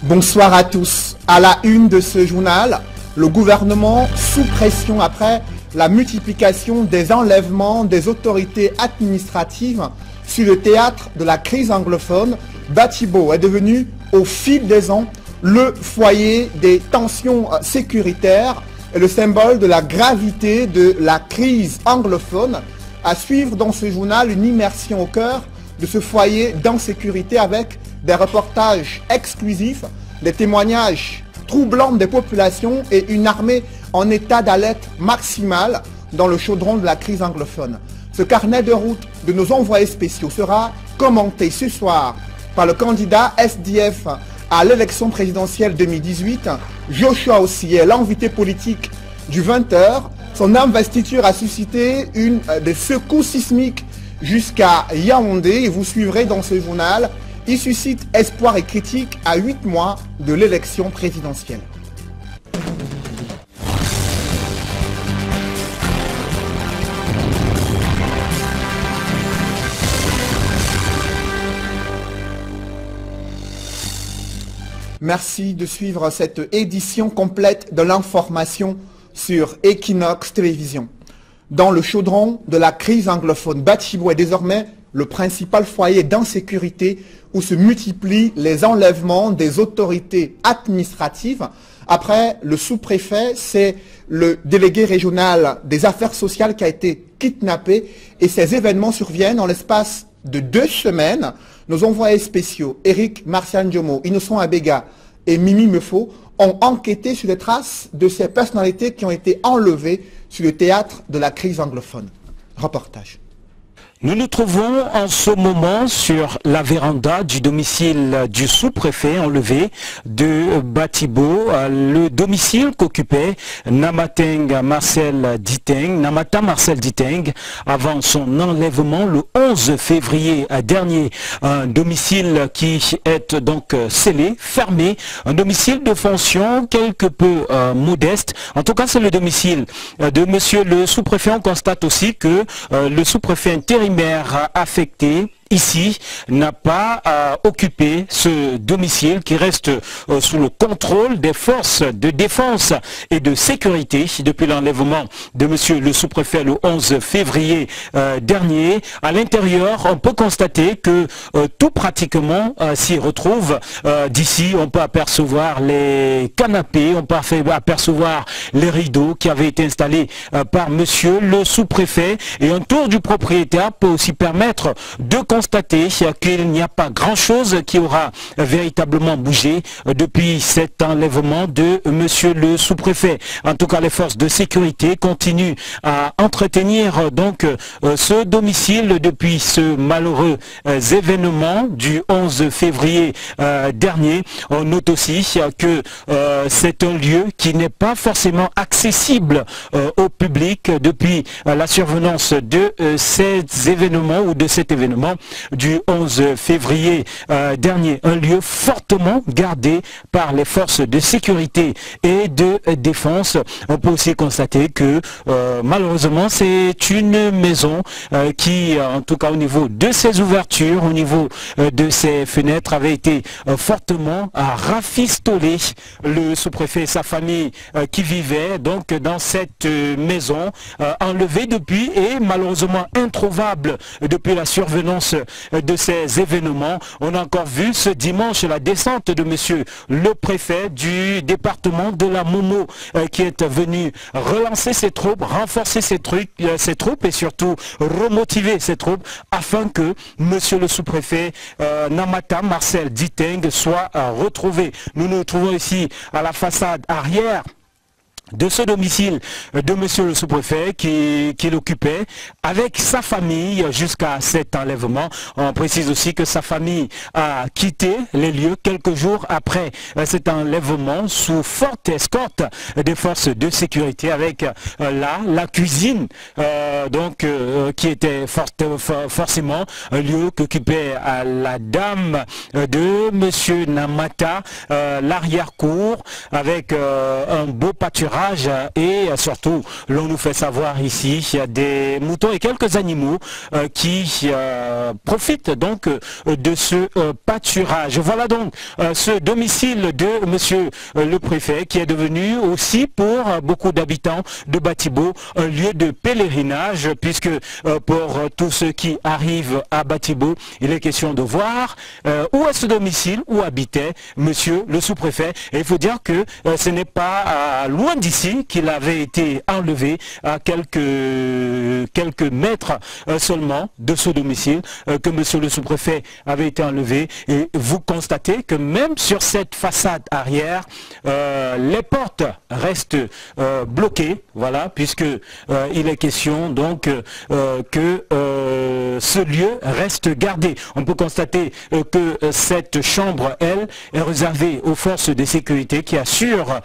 Bonsoir à tous. À la une de ce journal, le gouvernement sous pression après la multiplication des enlèvements des autorités administratives sur le théâtre de la crise anglophone. Batibo est devenu au fil des ans le foyer des tensions sécuritaires et le symbole de la gravité de la crise anglophone. À suivre dans ce journal une immersion au cœur de ce foyer d'insécurité avec des reportages exclusifs, des témoignages troublants des populations et une armée en état d'alerte maximale dans le chaudron de la crise anglophone. Ce carnet de route de nos envoyés spéciaux sera commenté ce soir par le candidat SDF à l'élection présidentielle 2018. Joshua Ossié, l'invité politique du 20h. Son investiture a suscité des secousses sismiques jusqu'à Yaoundé et vous suivrez dans ce journal. Il suscite espoir et critique à 8 mois de l'élection présidentielle. Merci de suivre cette édition complète de l'information sur Equinox Télévision. Dans le chaudron de la crise anglophone, Batibo est désormais le principal foyer d'insécurité où se multiplient les enlèvements des autorités administratives. Après le sous-préfet, c'est le délégué régional des affaires sociales qui a été kidnappé et ces événements surviennent en l'espace de 2 semaines. Nos envoyés spéciaux, Eric Martial Ndiomo, Innocent Abega et Mimi Mefo, ont enquêté sur les traces de ces personnalités qui ont été enlevées sur le théâtre de la crise anglophone. Reportage. Nous nous trouvons en ce moment sur la véranda du domicile du sous-préfet enlevé de Batibo, le domicile qu'occupait Namata Marcel Diteng avant son enlèvement le 11 février dernier. Un domicile qui est donc scellé, fermé, un domicile de fonction quelque peu modeste. En tout cas, c'est le domicile de monsieur le sous-préfet. On constate aussi que le sous-préfet intérimaire affecté ici n'a pas occupé ce domicile qui reste sous le contrôle des forces de défense et de sécurité depuis l'enlèvement de monsieur le sous-préfet le 11 février dernier. À l'intérieur, on peut constater que tout pratiquement s'y retrouve. D'ici, on peut apercevoir les canapés, on peut apercevoir les rideaux qui avaient été installés par monsieur le sous-préfet, et un tour du propriétaire peut aussi permettre de constater qu'il n'y a pas grand-chose qui aura véritablement bougé depuis cet enlèvement de monsieur le sous-préfet. En tout cas, les forces de sécurité continuent à entretenir donc ce domicile depuis ce malheureux événement du 11 février dernier. On note aussi que c'est un lieu qui n'est pas forcément accessible au public depuis la survenance de ces événements ou de cet événement du 11 février dernier. Un lieu fortement gardé par les forces de sécurité et de défense. On peut aussi constater que malheureusement c'est une maison qui, en tout cas au niveau de ses ouvertures, au niveau de ses fenêtres, avait été fortement rafistolée. Le sous-préfet et sa famille qui vivaient donc dans cette maison enlevée depuis et malheureusement introuvable depuis la survenance de ces événements. On a encore vu ce dimanche la descente de monsieur le préfet du département de la Momo qui est venu relancer ses troupes, renforcer ses troupes et surtout remotiver ses troupes afin que monsieur le sous-préfet Namata Marcel Diteng soit retrouvé. Nous nous trouvons ici à la façade arrière de ce domicile de monsieur le sous-préfet qui l'occupait avec sa famille jusqu'à cet enlèvement. On précise aussi que sa famille a quitté les lieux quelques jours après cet enlèvement sous forte escorte des forces de sécurité avec la cuisine qui était forcément un lieu qu'occupait la dame de monsieur Namata, l'arrière-cour avec un beau pâturage pâturage et surtout, l'on nous fait savoir ici qu'il y a des moutons et quelques animaux qui profitent donc de ce pâturage. Voilà donc ce domicile de monsieur le préfet qui est devenu aussi pour beaucoup d'habitants de Batibo un lieu de pèlerinage, puisque pour tous ceux qui arrivent à Batibo, il est question de voir où est ce domicile, où habitait monsieur le sous-préfet. Et il faut dire que ce n'est pas loin d'ici qu'il avait été enlevé, à quelques mètres seulement de ce domicile que monsieur le sous-préfet avait été enlevé. Et vous constatez que même sur cette façade arrière, les portes restent bloquées, voilà, puisque il est question donc que ce lieu reste gardé. On peut constater que cette chambre, elle, est réservée aux forces de sécurité qui assurent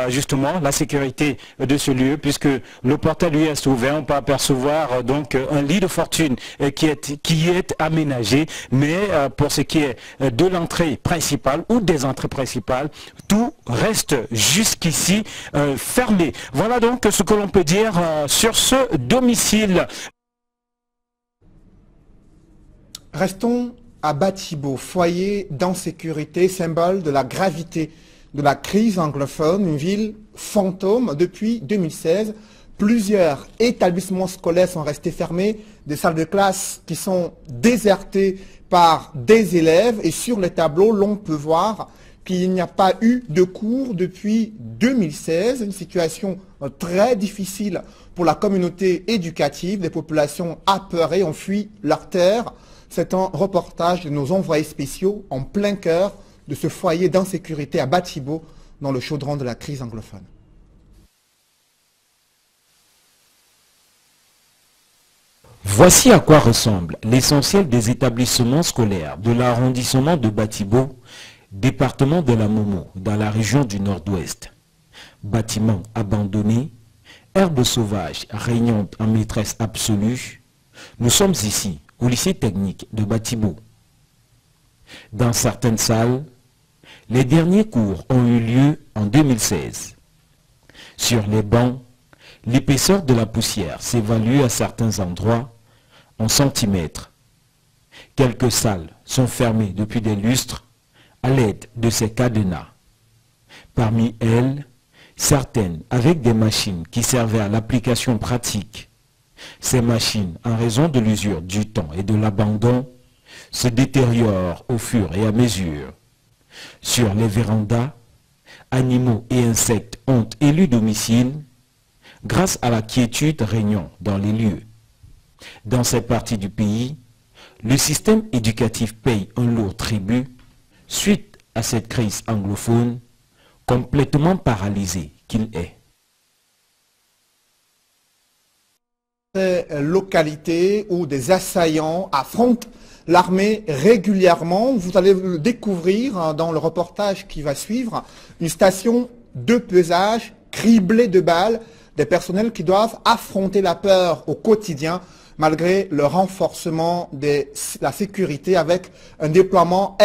justement la sécurité de ce lieu, puisque le portail lui est ouvert. On peut apercevoir donc un lit de fortune qui est aménagé, mais pour ce qui est de l'entrée principale ou des entrées principales, tout reste jusqu'ici fermé. Voilà donc ce que l'on peut dire sur ce domicile. Restons à Batibo, foyer d'insécurité, symbole de la gravité de la crise anglophone, une ville fantôme depuis 2016. Plusieurs établissements scolaires sont restés fermés, des salles de classe qui sont désertées par des élèves, et sur les tableaux, l'on peut voir qu'il n'y a pas eu de cours depuis 2016, une situation très difficile pour la communauté éducative. Les populations apeurées ont fui leur terre. C'est un reportage de nos envoyés spéciaux en plein cœur de ce foyer d'insécurité à Batibo, dans le chaudron de la crise anglophone. Voici à quoi ressemble l'essentiel des établissements scolaires de l'arrondissement de Batibo, département de la Momo, dans la région du Nord-Ouest. Bâtiments abandonnés, herbes sauvages régnant en maîtresse absolue. Nous sommes ici, au lycée technique de Batibo. Dans certaines salles, les derniers cours ont eu lieu en 2016. Sur les bancs, l'épaisseur de la poussière s'évalue à certains endroits en centimètres. Quelques salles sont fermées depuis des lustres à l'aide de ces cadenas. Parmi elles, certaines avec des machines qui servaient à l'application pratique. Ces machines, en raison de l'usure du temps et de l'abandon, se détériorent au fur et à mesure. Sur les vérandas, animaux et insectes ont élu domicile grâce à la quiétude régnant dans les lieux. Dans cette partie du pays, le système éducatif paye un lourd tribut suite à cette crise anglophone complètement paralysé qu'il est. Ces localités où des assaillants affrontent l'armée régulièrement, vous allez le découvrir dans le reportage qui va suivre, une station de pesage criblée de balles, des personnels qui doivent affronter la peur au quotidien malgré le renforcement de la sécurité avec un déploiement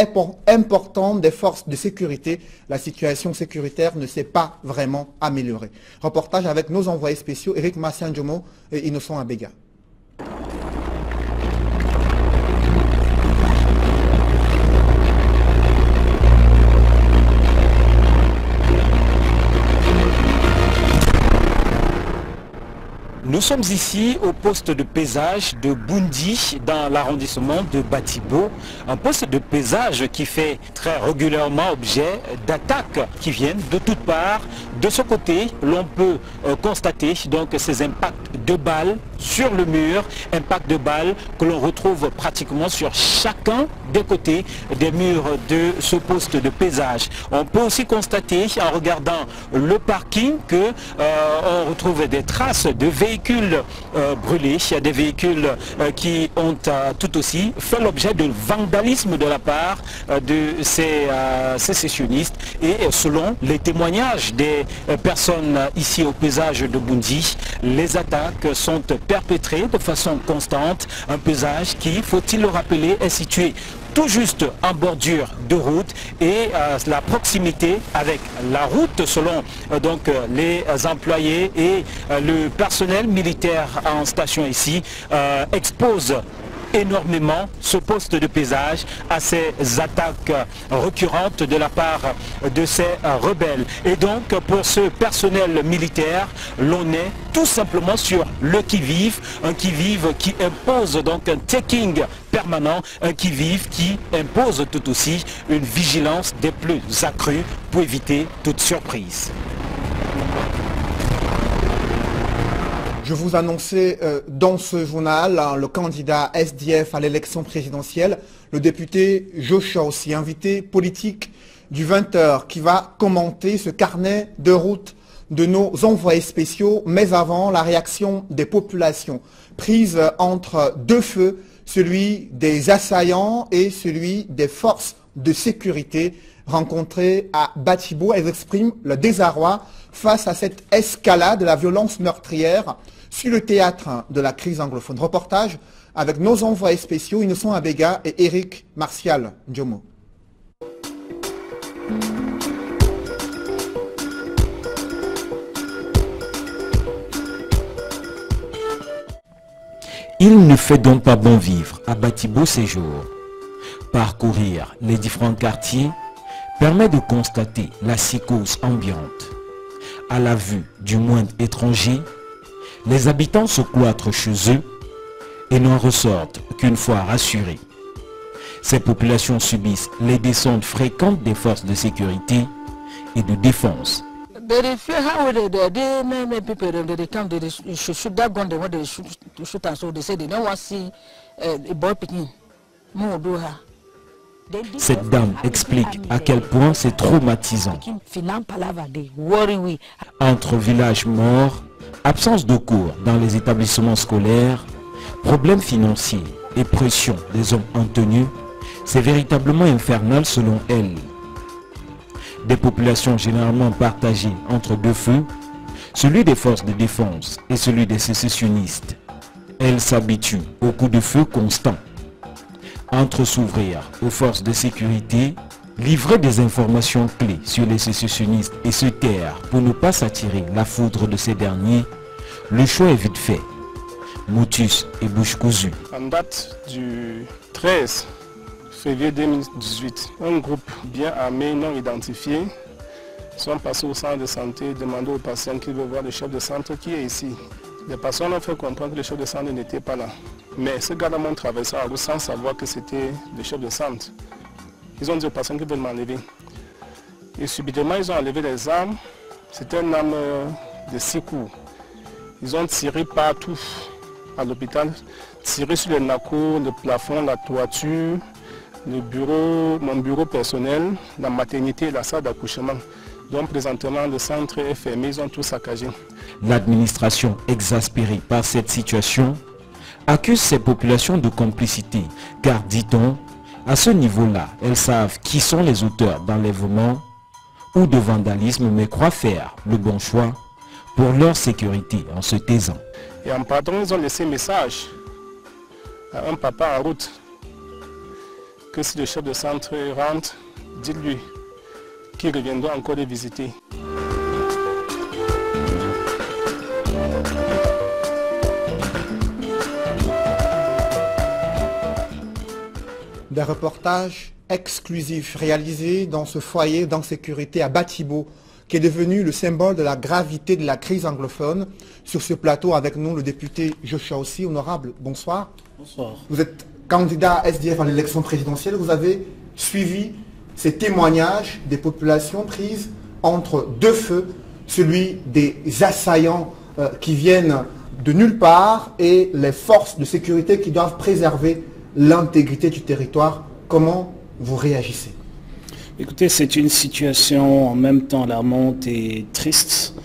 important des forces de sécurité. La situation sécuritaire ne s'est pas vraiment améliorée. Reportage avec nos envoyés spéciaux, Eric Massiandjomo et Innocent Abega. Nous sommes ici au poste de pesage de Bundi dans l'arrondissement de Batibo, un poste de pesage qui fait très régulièrement objet d'attaques qui viennent de toutes parts. De ce côté, l'on peut constater donc ces impacts de balles sur le mur, impacts de balles que l'on retrouve pratiquement sur chacun des côtés des murs de ce poste de pesage. On peut aussi constater en regardant le parking que on retrouve des traces de véhicules brûlés. Il y a des véhicules qui ont tout aussi fait l'objet de vandalisme de la part de ces sécessionnistes. Et selon les témoignages des personnes ici au pesage de Bundi, les attaques sont perpétrés de façon constante. Un pesage qui, faut-il le rappeler, est situé tout juste en bordure de route et la proximité avec la route selon donc les employés et le personnel militaire en station ici expose énormément ce poste de pesage à ces attaques récurrentes de la part de ces rebelles. Et donc pour ce personnel militaire, l'on est tout simplement sur le qui-vive, un qui-vive qui impose donc un checking permanent, un qui-vive qui impose tout aussi une vigilance des plus accrues pour éviter toute surprise. Je vous annonçais dans ce journal le candidat SDF à l'élection présidentielle, le député Joshua aussi, invité politique du 20h, qui va commenter ce carnet de route de nos envoyés spéciaux, mais avant la réaction des populations, prise entre deux feux, celui des assaillants et celui des forces de sécurité rencontrées à Batibo. Elles expriment le désarroi face à cette escalade de la violence meurtrière sur le théâtre de la crise anglophone. Reportage avec nos envoyés spéciaux Innocent Abega et Eric Martial Djomo. Il ne fait donc pas bon vivre à Batibo ces jours. Parcourir les différents quartiers permet de constater la psychose ambiante. À la vue du moindre étranger, les habitants se cloîtrent chez eux et n'en ressortent qu'une fois rassurés. Ces populations subissent les descentes fréquentes des forces de sécurité et de défense. Cette dame explique à quel point c'est traumatisant. Entre villages morts, absence de cours dans les établissements scolaires, problèmes financiers et pression des hommes en tenue, c'est véritablement infernal selon elle. Des populations généralement partagées entre deux feux, celui des forces de défense et celui des sécessionnistes. Elle s'habitue aux coups de feu constants. Entre s'ouvrir aux forces de sécurité, livrer des informations clés sur les sécessionnistes et se taire pour ne pas s'attirer la foudre de ces derniers, le choix est vite fait. Motus et bouche cousue. En date du 13 février 2018, un groupe bien armé, non identifié, sont passés au centre de santé, demandant aux patients qui veulent voir le chef de centre qui est ici. Les patients ont fait comprendre que le chef de centre n'était pas là. Mais ce gars-là m'a traversé la route sans savoir que c'était le chef de centre. Ils ont dit aux patients qu'ils veulent m'enlever. Et subitement, ils ont enlevé les armes. C'était une arme de 6 coups. Ils ont tiré partout à l'hôpital, tiré sur les nacos, le plafond, la toiture, le bureau, mon bureau personnel, la maternité et la salle d'accouchement. Donc présentement, le centre est fermé, ils ont tout saccagé. L'administration, exaspérée par cette situation, accuse ces populations de complicité, car, dit-on, à ce niveau-là, elles savent qui sont les auteurs d'enlèvement ou de vandalisme, mais croient faire le bon choix pour leur sécurité en se taisant. Et en partant, ils ont laissé un message à un papa en route que si le chef de centre rentre, dites-lui qu'il reviendra encore les visiter. Des reportages exclusifs réalisés dans ce foyer d'insécurité à Batibo, qui est devenu le symbole de la gravité de la crise anglophone. Sur ce plateau, avec nous, le député Joshua aussi. Honorable, bonsoir. Bonsoir. Vous êtes candidat SDF à l'élection présidentielle. Vous avez suivi ces témoignages des populations prises entre deux feux, celui des assaillants qui viennent de nulle part et les forces de sécurité qui doivent préserver l'intégrité du territoire. Comment vous réagissez? Écoutez, c'est une situation en même temps alarmante et triste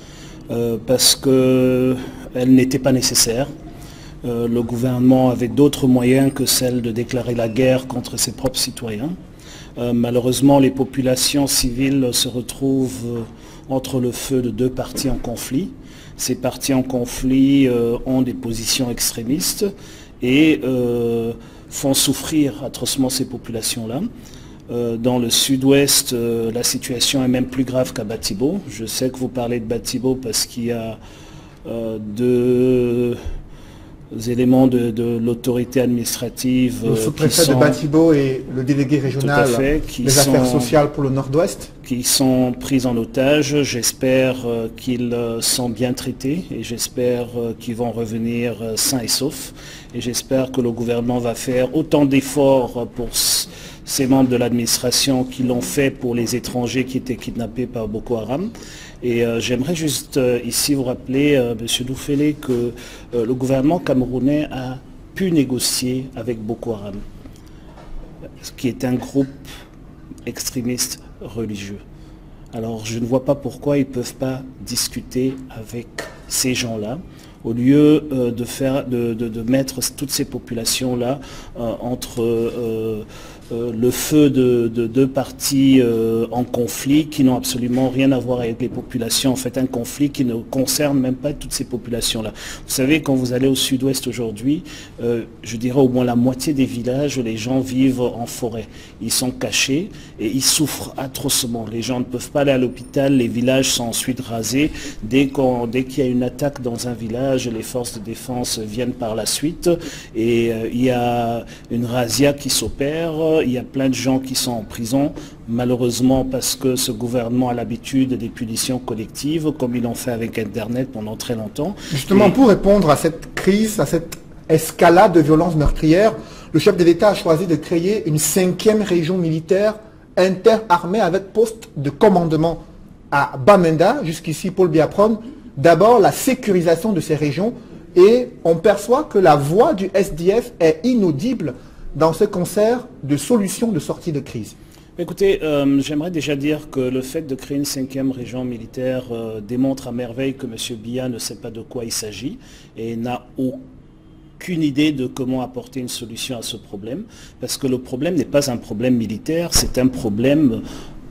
parce qu'elle n'était pas nécessaire. Le gouvernement avait d'autres moyens que celle de déclarer la guerre contre ses propres citoyens. Malheureusement, les populations civiles se retrouvent entre le feu de deux partis en conflit. Ces partis en conflit ont des positions extrémistes et font souffrir atrocement ces populations-là. Dans le sud-ouest, la situation est même plus grave qu'à Batibo. Je sais que vous parlez de Batibo parce qu'il y a deux éléments de l'autorité administrative. Le sous-préfet de Batibo et le délégué régional des affaires sociales pour le nord-ouest. Qui sont pris en otage. J'espère qu'ils sont bien traités et j'espère qu'ils vont revenir sains et saufs. Et j'espère que le gouvernement va faire autant d'efforts pour ces membres de l'administration qui l'ont fait pour les étrangers qui étaient kidnappés par Boko Haram. Et j'aimerais juste ici vous rappeler, M. Doufele, que le gouvernement camerounais a pu négocier avec Boko Haram, qui est un groupe extrémiste religieux. Alors je ne vois pas pourquoi ils ne peuvent pas discuter avec ces gens-là, au lieu de mettre toutes ces populations-là entre le feu de deux partis en conflit qui n'ont absolument rien à voir avec les populations. En fait, un conflit qui ne concerne même pas toutes ces populations-là. Vous savez, quand vous allez au sud-ouest aujourd'hui, je dirais au moins la moitié des villages, les gens vivent en forêt. Ils sont cachés et ils souffrent atrocement. Les gens ne peuvent pas aller à l'hôpital, les villages sont ensuite rasés. Dès qu'il y a une attaque dans un village, les forces de défense viennent par la suite et il y a une razzia qui s'opère. Il y a plein de gens qui sont en prison, malheureusement parce que ce gouvernement a l'habitude des punitions collectives, comme ils l'ont fait avec Internet pendant très longtemps. Justement, pour répondre à cette crise, à cette escalade de violences meurtrières, le chef de l'État a choisi de créer une 5e région militaire interarmée avec poste de commandement à Bamenda, jusqu'ici Paul Biapron. D'abord, la sécurisation de ces régions, et on perçoit que la voix du SDF est inaudible dans ce concert de solutions de sortie de crise. Écoutez, j'aimerais déjà dire que le fait de créer une 5e région militaire démontre à merveille que M. Biya ne sait pas de quoi il s'agit et n'a aucune idée de comment apporter une solution à ce problème, parce que le problème n'est pas un problème militaire, c'est un problème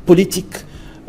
politique.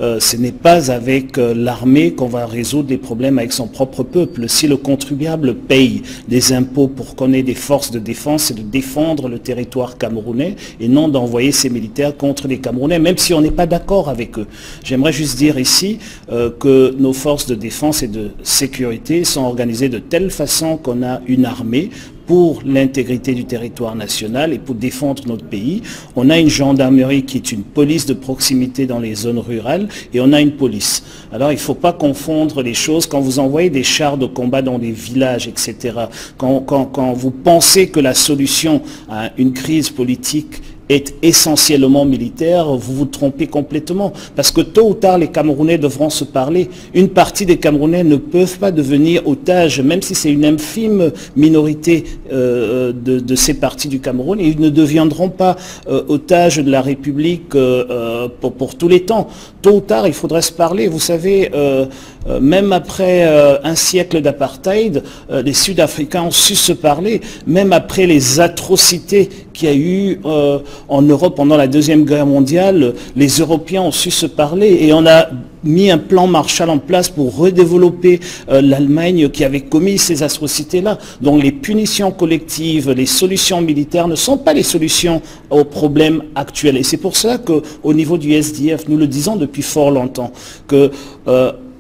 Ce n'est pas avec l'armée qu'on va résoudre les problèmes avec son propre peuple. Si le contribuable paye des impôts pour qu'on ait des forces de défense, c'est de défendre le territoire camerounais et non d'envoyer ses militaires contre les Camerounais, même si on n'est pas d'accord avec eux. J'aimerais juste dire ici que nos forces de défense et de sécurité sont organisées de telle façon qu'on a une armée pour l'intégrité du territoire national et pour défendre notre pays. On a une gendarmerie qui est une police de proximité dans les zones rurales et on a une police. Alors il ne faut pas confondre les choses. Quand vous envoyez des chars de combat dans des villages, etc., quand vous pensez que la solution à une crise politique est essentiellement militaire, vous vous trompez complètement. Parce que tôt ou tard, les Camerounais devront se parler. Une partie des Camerounais ne peuvent pas devenir otages, même si c'est une infime minorité de ces parties du Cameroun, et ils ne deviendront pas otages de la République pour tous les temps. Tôt ou tard, il faudrait se parler. Vous savez, même après un siècle d'apartheid, les Sud-Africains ont su se parler, même après les atrocités qu'il y a eu en Europe pendant la Deuxième Guerre mondiale, les Européens ont su se parler et on a mis un plan Marshall en place pour redévelopper l'Allemagne qui avait commis ces atrocités-là. Donc les punitions collectives, les solutions militaires ne sont pas les solutions aux problèmes actuels. Et c'est pour cela qu'au niveau du SDF, nous le disons depuis fort longtemps, que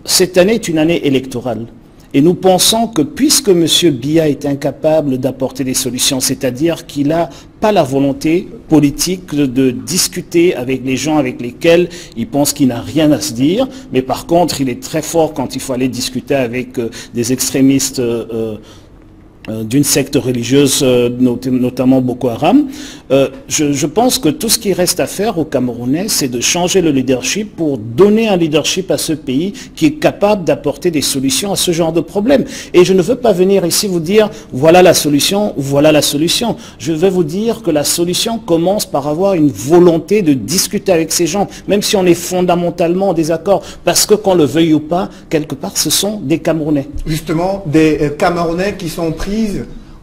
cette année est une année électorale. Et nous pensons que puisque M. Biya est incapable d'apporter des solutions, c'est-à-dire qu'il n'a pas la volonté politique de discuter avec les gens avec lesquels il pense qu'il n'a rien à se dire, mais par contre il est très fort quand il faut aller discuter avec des extrémistes d'une secte religieuse, notamment Boko Haram. Je pense que tout ce qui reste à faire aux Camerounais, c'est de changer le leadership pour donner un leadership à ce pays qui est capable d'apporter des solutions à ce genre de problème. Et je ne veux pas venir ici vous dire, voilà la solution, voilà la solution. Je vais vous dire que la solution commence par avoir une volonté de discuter avec ces gens, même si on est fondamentalement en désaccord, parce que qu'on le veuille ou pas, quelque part, ce sont des Camerounais. Justement, des Camerounais qui sont pris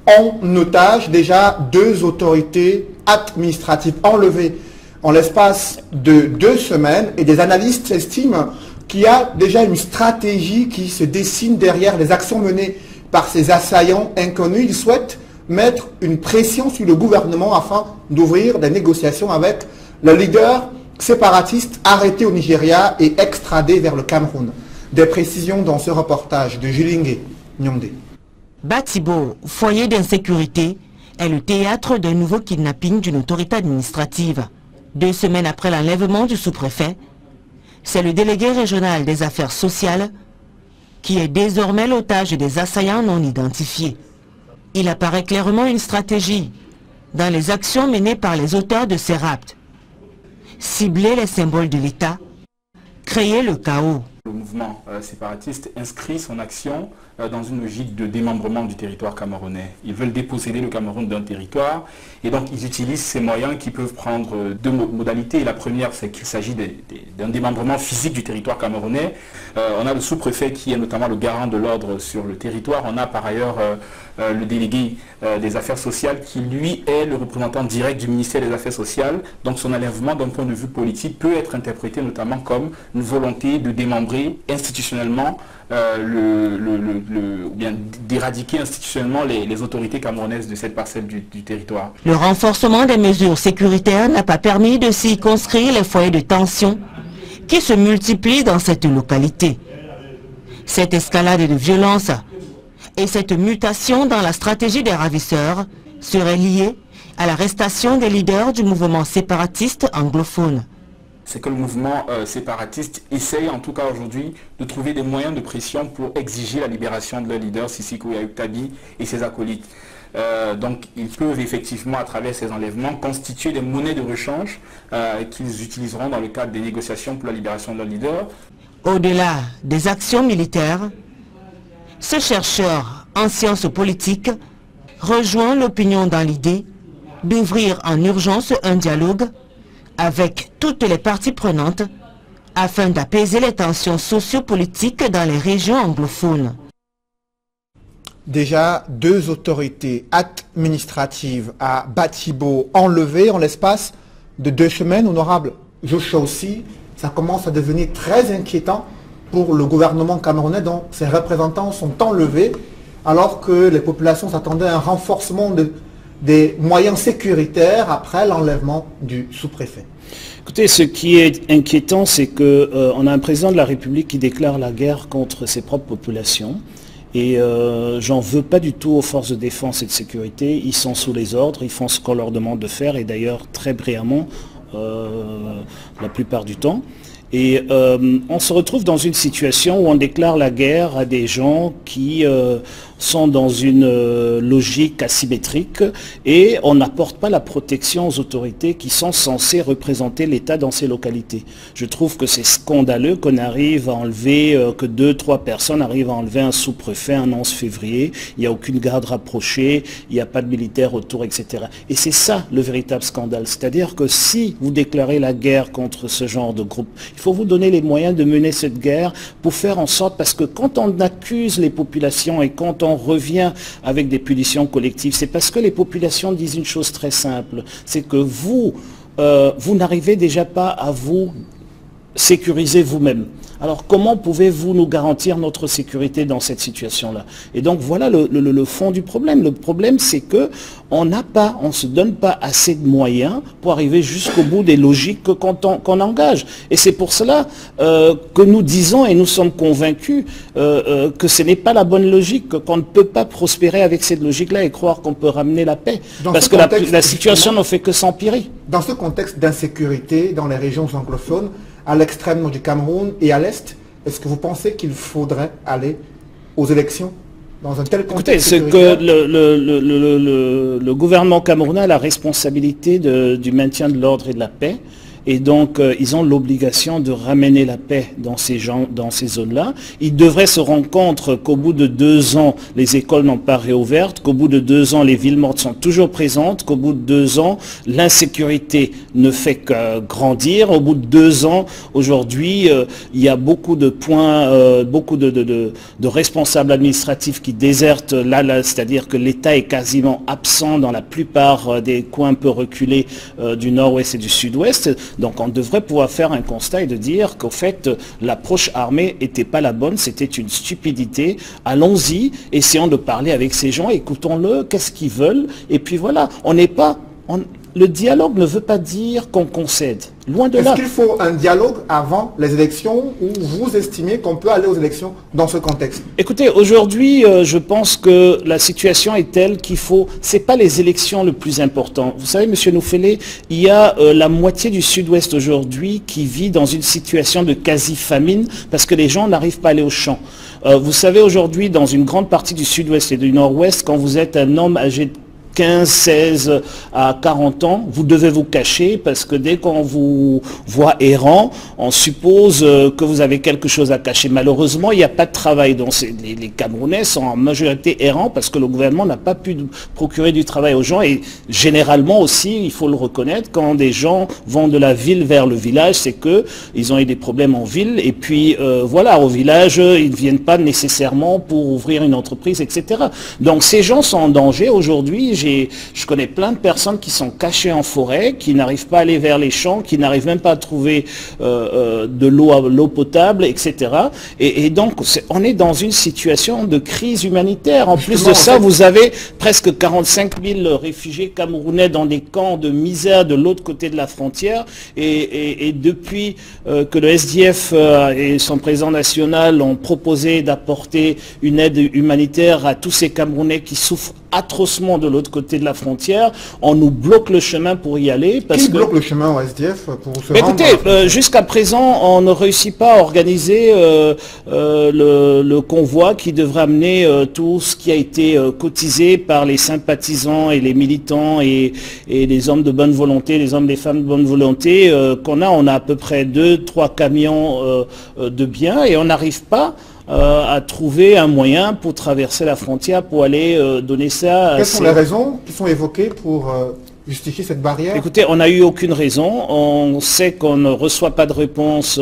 en otage, déjà 2 autorités administratives enlevées en l'espace de 2 semaines et des analystes estiment qu'il y a déjà une stratégie qui se dessine derrière les actions menées par ces assaillants inconnus. Ils souhaitent mettre une pression sur le gouvernement afin d'ouvrir des négociations avec le leader séparatiste arrêté au Nigeria et extradé vers le Cameroun. Des précisions dans ce reportage de Julingue Nyondé. Batibo, foyer d'insécurité, est le théâtre d'un nouveau kidnapping d'une autorité administrative. 2 semaines après l'enlèvement du sous-préfet, c'est le délégué régional des affaires sociales qui est désormais l'otage des assaillants non identifiés. Il apparaît clairement une stratégie dans les actions menées par les auteurs de ces rapts. Cibler les symboles de l'État, créer le chaos. Le mouvement séparatiste inscrit son action dans une logique de démembrement du territoire camerounais. Ils veulent déposséder le Cameroun d'un territoire et donc ils utilisent ces moyens qui peuvent prendre 2 modalités. La première, c'est qu'il s'agit d'un démembrement physique du territoire camerounais. On a le sous-préfet qui est notamment le garant de l'ordre sur le territoire. On a par ailleurs le délégué des affaires sociales qui lui est le représentant direct du ministère des Affaires sociales. Donc son enlèvement d'un point de vue politique peut être interprété notamment comme une volonté de démembrer institutionnellement ou bien d'éradiquer institutionnellement les autorités camerounaises de cette parcelle du territoire. Le renforcement des mesures sécuritaires n'a pas permis de circonscrire les foyers de tension qui se multiplient dans cette localité. Cette escalade de violence et cette mutation dans la stratégie des ravisseurs seraient liées à l'arrestation des leaders du mouvement séparatiste anglophone. C'est que le mouvement séparatiste essaye en tout cas aujourd'hui de trouver des moyens de pression pour exiger la libération de leur leader Sissoko Yaoutabi et ses acolytes. Donc ils peuvent effectivement à travers ces enlèvements constituer des monnaies de rechange qu'ils utiliseront dans le cadre des négociations pour la libération de leur leader. Au-delà des actions militaires, ce chercheur en sciences politiques rejoint l'opinion dans l'idée d'ouvrir en urgence un dialogue avec toutes les parties prenantes afin d'apaiser les tensions sociopolitiques dans les régions anglophones. Déjà 2 autorités administratives à Batibo enlevées en l'espace de 2 semaines, honorable Joshua aussi. Ça commence à devenir très inquiétant pour le gouvernement camerounais dont ses représentants sont enlevés alors que les populations s'attendaient à un renforcement des moyens sécuritaires après l'enlèvement du sous-préfet. Écoutez, ce qui est inquiétant, c'est qu'on a un président de la République qui déclare la guerre contre ses propres populations. Et j'en veux pas du tout aux forces de défense et de sécurité. Ils sont sous les ordres, ils font ce qu'on leur demande de faire, et d'ailleurs très brillamment la plupart du temps. Et on se retrouve dans une situation où on déclare la guerre à des gens qui sont dans une logique asymétrique et on n'apporte pas la protection aux autorités qui sont censées représenter l'État dans ces localités. Je trouve que c'est scandaleux qu'on arrive à enlever, que 2-3 personnes arrivent à enlever un sous-préfet un 11 février, il n'y a aucune garde rapprochée, il n'y a pas de militaires autour, etc. Et c'est ça le véritable scandale, c'est-à-dire que si vous déclarez la guerre contre ce genre de groupe, il faut vous donner les moyens de mener cette guerre pour faire en sorte, parce que quand on accuse les populations et quand on revient avec des punitions collectives, c'est parce que les populations disent une chose très simple, c'est que vous n'arrivez déjà pas à vous sécuriser vous-même. Alors comment pouvez-vous nous garantir notre sécurité dans cette situation-là? Et donc voilà le fond du problème. Le problème, c'est que on ne se donne pas assez de moyens pour arriver jusqu'au bout des logiques qu'on engage. Et c'est pour cela que nous disons et nous sommes convaincus que ce n'est pas la bonne logique, qu'on ne peut pas prospérer avec cette logique-là et croire qu'on peut ramener la paix. Parce que la situation ne fait que s'empirer. Dans ce contexte d'insécurité dans les régions anglophones, à l'extrême nord du Cameroun et à l'est, est-ce que vous pensez qu'il faudrait aller aux élections dans un tel contexte? Écoutez, c'est que le gouvernement camerounais a la responsabilité du maintien de l'ordre et de la paix. et donc ils ont l'obligation de ramener la paix dans ces zones-là. Ils devraient se rendre compte qu'au bout de 2 ans, les écoles n'ont pas réouvertes, qu'au bout de 2 ans, les villes mortes sont toujours présentes, qu'au bout de 2 ans, l'insécurité ne fait que grandir. Au bout de 2 ans, aujourd'hui, il y a beaucoup de points, beaucoup de responsables administratifs qui désertent là, c'est-à-dire que l'État est quasiment absent dans la plupart des coins un peu reculés du nord-ouest et du sud-ouest. Donc on devrait pouvoir faire un constat et de dire qu'au fait, l'approche armée n'était pas la bonne, c'était une stupidité. Allons-y, essayons de parler avec ces gens, écoutons-le, qu'est-ce qu'ils veulent, et puis voilà, le dialogue ne veut pas dire qu'on concède. Loin de là. Est-ce qu'il faut un dialogue avant les élections ou vous estimez qu'on peut aller aux élections dans ce contexte? Écoutez, aujourd'hui, je pense que la situation est telle qu'il faut... C'est pas les élections le plus important. Vous savez, Monsieur Noufélé, il y a la moitié du sud-ouest aujourd'hui qui vit dans une situation de quasi-famine parce que les gens n'arrivent pas à aller au champ. Vous savez, aujourd'hui, dans une grande partie du sud-ouest et du nord-ouest, quand vous êtes un homme âgé de 15, 16 à 40 ans, vous devez vous cacher parce que dès qu'on vous voit errant, on suppose que vous avez quelque chose à cacher. Malheureusement, il n'y a pas de travail. Donc les Camerounais sont en majorité errants parce que le gouvernement n'a pas pu procurer du travail aux gens. Et généralement aussi, il faut le reconnaître, quand des gens vont de la ville vers le village, c'est qu'ils ont eu des problèmes en ville. Et puis voilà, au village, ils ne viennent pas nécessairement pour ouvrir une entreprise, etc. Donc ces gens sont en danger aujourd'hui. Je connais plein de personnes qui sont cachées en forêt, qui n'arrivent pas à aller vers les champs, qui n'arrivent même pas à trouver de l'eau potable, etc. Et donc, on est dans une situation de crise humanitaire. En plus de ça, vous avez presque 45 000 réfugiés camerounais dans des camps de misère de l'autre côté de la frontière. Et depuis que le SDF et son président national ont proposé d'apporter une aide humanitaire à tous ces Camerounais qui souffrent atrocement de l'autre côté de la frontière, on nous bloque le chemin pour y aller. Qui bloque le chemin au SDF pour se rendre? Écoutez, jusqu'à présent, on ne réussit pas à organiser le convoi qui devrait amener tout ce qui a été cotisé par les sympathisants et les militants et les hommes de bonne volonté, les hommes et les femmes de bonne volonté qu'on a. On a à peu près 2-3 camions de biens et on n'arrive pas à trouver un moyen pour traverser la frontière, pour aller donner ça à... Quelles sont les raisons qui sont évoquées pour justifier cette barrière? Écoutez, on n'a eu aucune raison. On sait qu'on ne reçoit pas de réponse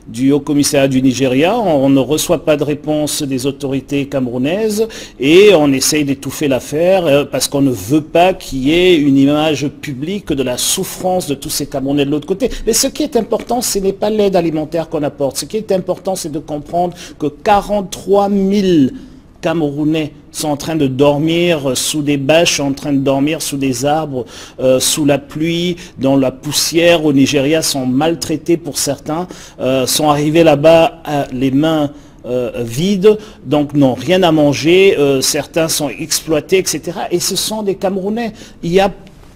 du Haut-Commissariat du Nigeria, on ne reçoit pas de réponse des autorités camerounaises et on essaye d'étouffer l'affaire parce qu'on ne veut pas qu'il y ait une image publique de la souffrance de tous ces Camerounais de l'autre côté. Mais ce qui est important, ce n'est pas l'aide alimentaire qu'on apporte. Ce qui est important, c'est de comprendre que 43 000 Camerounais sont en train de dormir sous des bâches, en train de dormir sous des arbres, sous la pluie, dans la poussière au Nigeria, sont maltraités pour certains, sont arrivés là-bas les mains vides, donc n'ont rien à manger, certains sont exploités, etc. Et ce sont des Camerounais. Il y a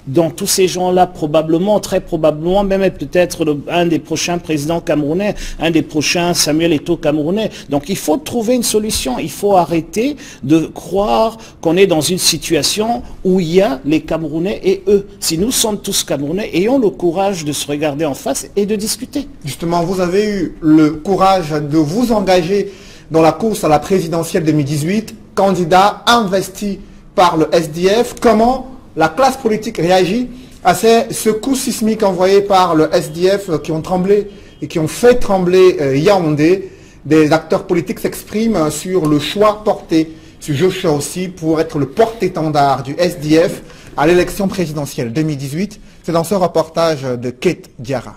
dans tous ces gens-là, probablement, très probablement, même peut-être un des prochains présidents camerounais, un des prochains Samuel Eto'o camerounais. Donc il faut trouver une solution, il faut arrêter de croire qu'on est dans une situation où il y a les Camerounais et eux. Si nous sommes tous Camerounais, ayons le courage de se regarder en face et de discuter. Justement, vous avez eu le courage de vous engager dans la course à la présidentielle 2018, candidat investi par le SDF. Comment la classe politique réagit à ces secousses sismiques envoyées par le SDF qui ont tremblé et qui ont fait trembler Yaoundé? Des acteurs politiques s'expriment sur le choix porté sur Joshua aussi pour être le porte-étendard du SDF à l'élection présidentielle 2018. C'est dans ce reportage de Kate Diarra.